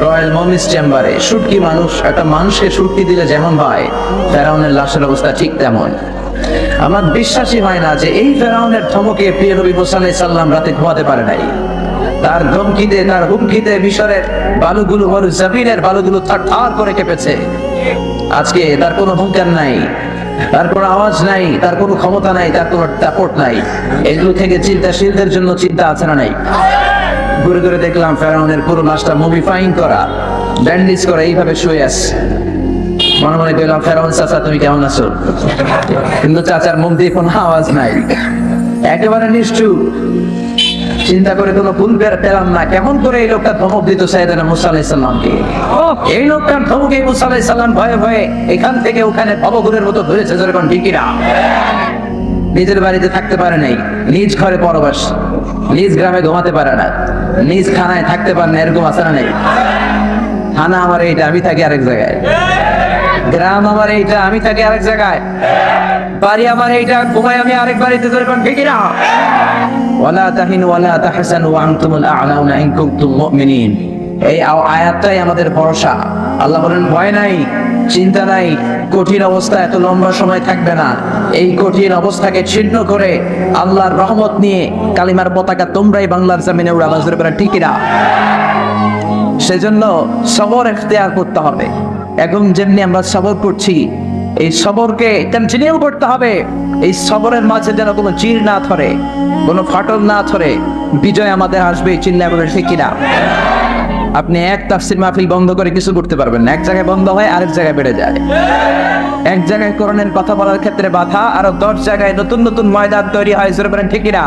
রয়্যাল মমিস চেম্বারে সুটকি মানুষ, একটা মানুষকে সুটকি দিলে যেমন হয়, ফেরাউনের লাশের অবস্থা ঠিক তেমন। আমার বিশ্বাসই হয় না যে এই ফেরাউনের ধমকে প্রিয় নবী মুসা আলাইহিস সালাম রাতে ঘুমাতে পারে নাই। তার ধমকিতে, তার হুমকিতে মিশরের বালুগুলো, জমিনের বালুগুলো থারথার করে কেঁপেছে। আজকে তার কোনো হুঙ্কার নাই, তার কোনো আওয়াজ নাই, তার কোনো ক্ষমতা নাই, তার কোনো দাপট নাই। এগুলো থেকে চিন্তাশীলদের জন্য চিন্তা আছে না নাই? ঘুরে ঘুরে দেখলাম ফেরাউনের পুরো লাশটা মুভিফাইং করা, ব্যান্ডেজ করা, এইভাবে শুয়ে আছে। মনে মনে করলাম, ফেরাউন চাচা তুমি কেমন আছো? কিন্তু চাচার মুখ দিয়ে কোনো আওয়াজ নাই, একেবারে নিশ্চুপ। চিন্তা করে কোনো ভুল পেলাম না, কেমন করে এই লোকটা ধমক দিত সাইয়েদনা মুসা আলাইহিস সালামকে। এই লোকটার ধমকে মুসা আলাইহিস সালাম ভয়ে ভয়ে এখান থেকে ওখানে ভবঘুরের মতো ধরেছে, যেরকম ঠিকিরা। নিজের বাড়িতে থাকতে পারে নাই, নিজ ঘরে পরবাস, নিজ গ্রামে ঘুমাতে পারে না, নিজ খানায় থাকতে পারে না, এরকম আছে না নেই? থানা আমার এইটা, আমি থাকি আরেক জায়গায়। গ্রাম আমার এইটা, আমি থাকি আরেক জায়গায়। বাড়ি আমার এইটা, ঘুমাই আমি আরেক বাড়িতে, যেরকম ঠিকিরা। ওয়ালা তাহিনু ওয়ালা তাহসানু ওয়া আনতুমুল আ'লাউনা ইন কুনতুম মুমিনিন। এই আয়াতটাই আমাদের ভরসা। আল্লাহ বলেন ভয় নাই, চিন্তা নাই, কঠিন অবস্থা এত লম্বা সময় থাকবে না। এই কঠিন অবস্থাকে ছিন্ন করে আল্লাহর রহমত নিয়ে কালিমার পতাকা তোমরাই বাংলার জমিনে উড়াবা, জোরে বলেন ঠিক কিনা? সেজন্য সবর ইখতিয়ার করতে হবে। এখন যেমনি আমরা সবর করছি, এই সবরকে কন্টিনিউ করতে হবে। এই সবরের মাঝে যেন কোনো চির না ধরে, কোনো ফাটল না ধরে। বিজয় আমাদের আসবে, চিল্লা বলে ঠিক কিনা? আপনি এক তাফসীর মাহফিল বন্ধ করে কিছু করতে পারবেন না। এক জায়গায় বন্ধ হয়, আরেক জায়গায় বেড়ে যায়। এক জায়গায় কোরআনের কথা বলার ক্ষেত্রে বাধা, আর 10 জায়গায় নতুন নতুন ময়দান তৈরি হয়, জোরে বলেন ঠিক কিনা?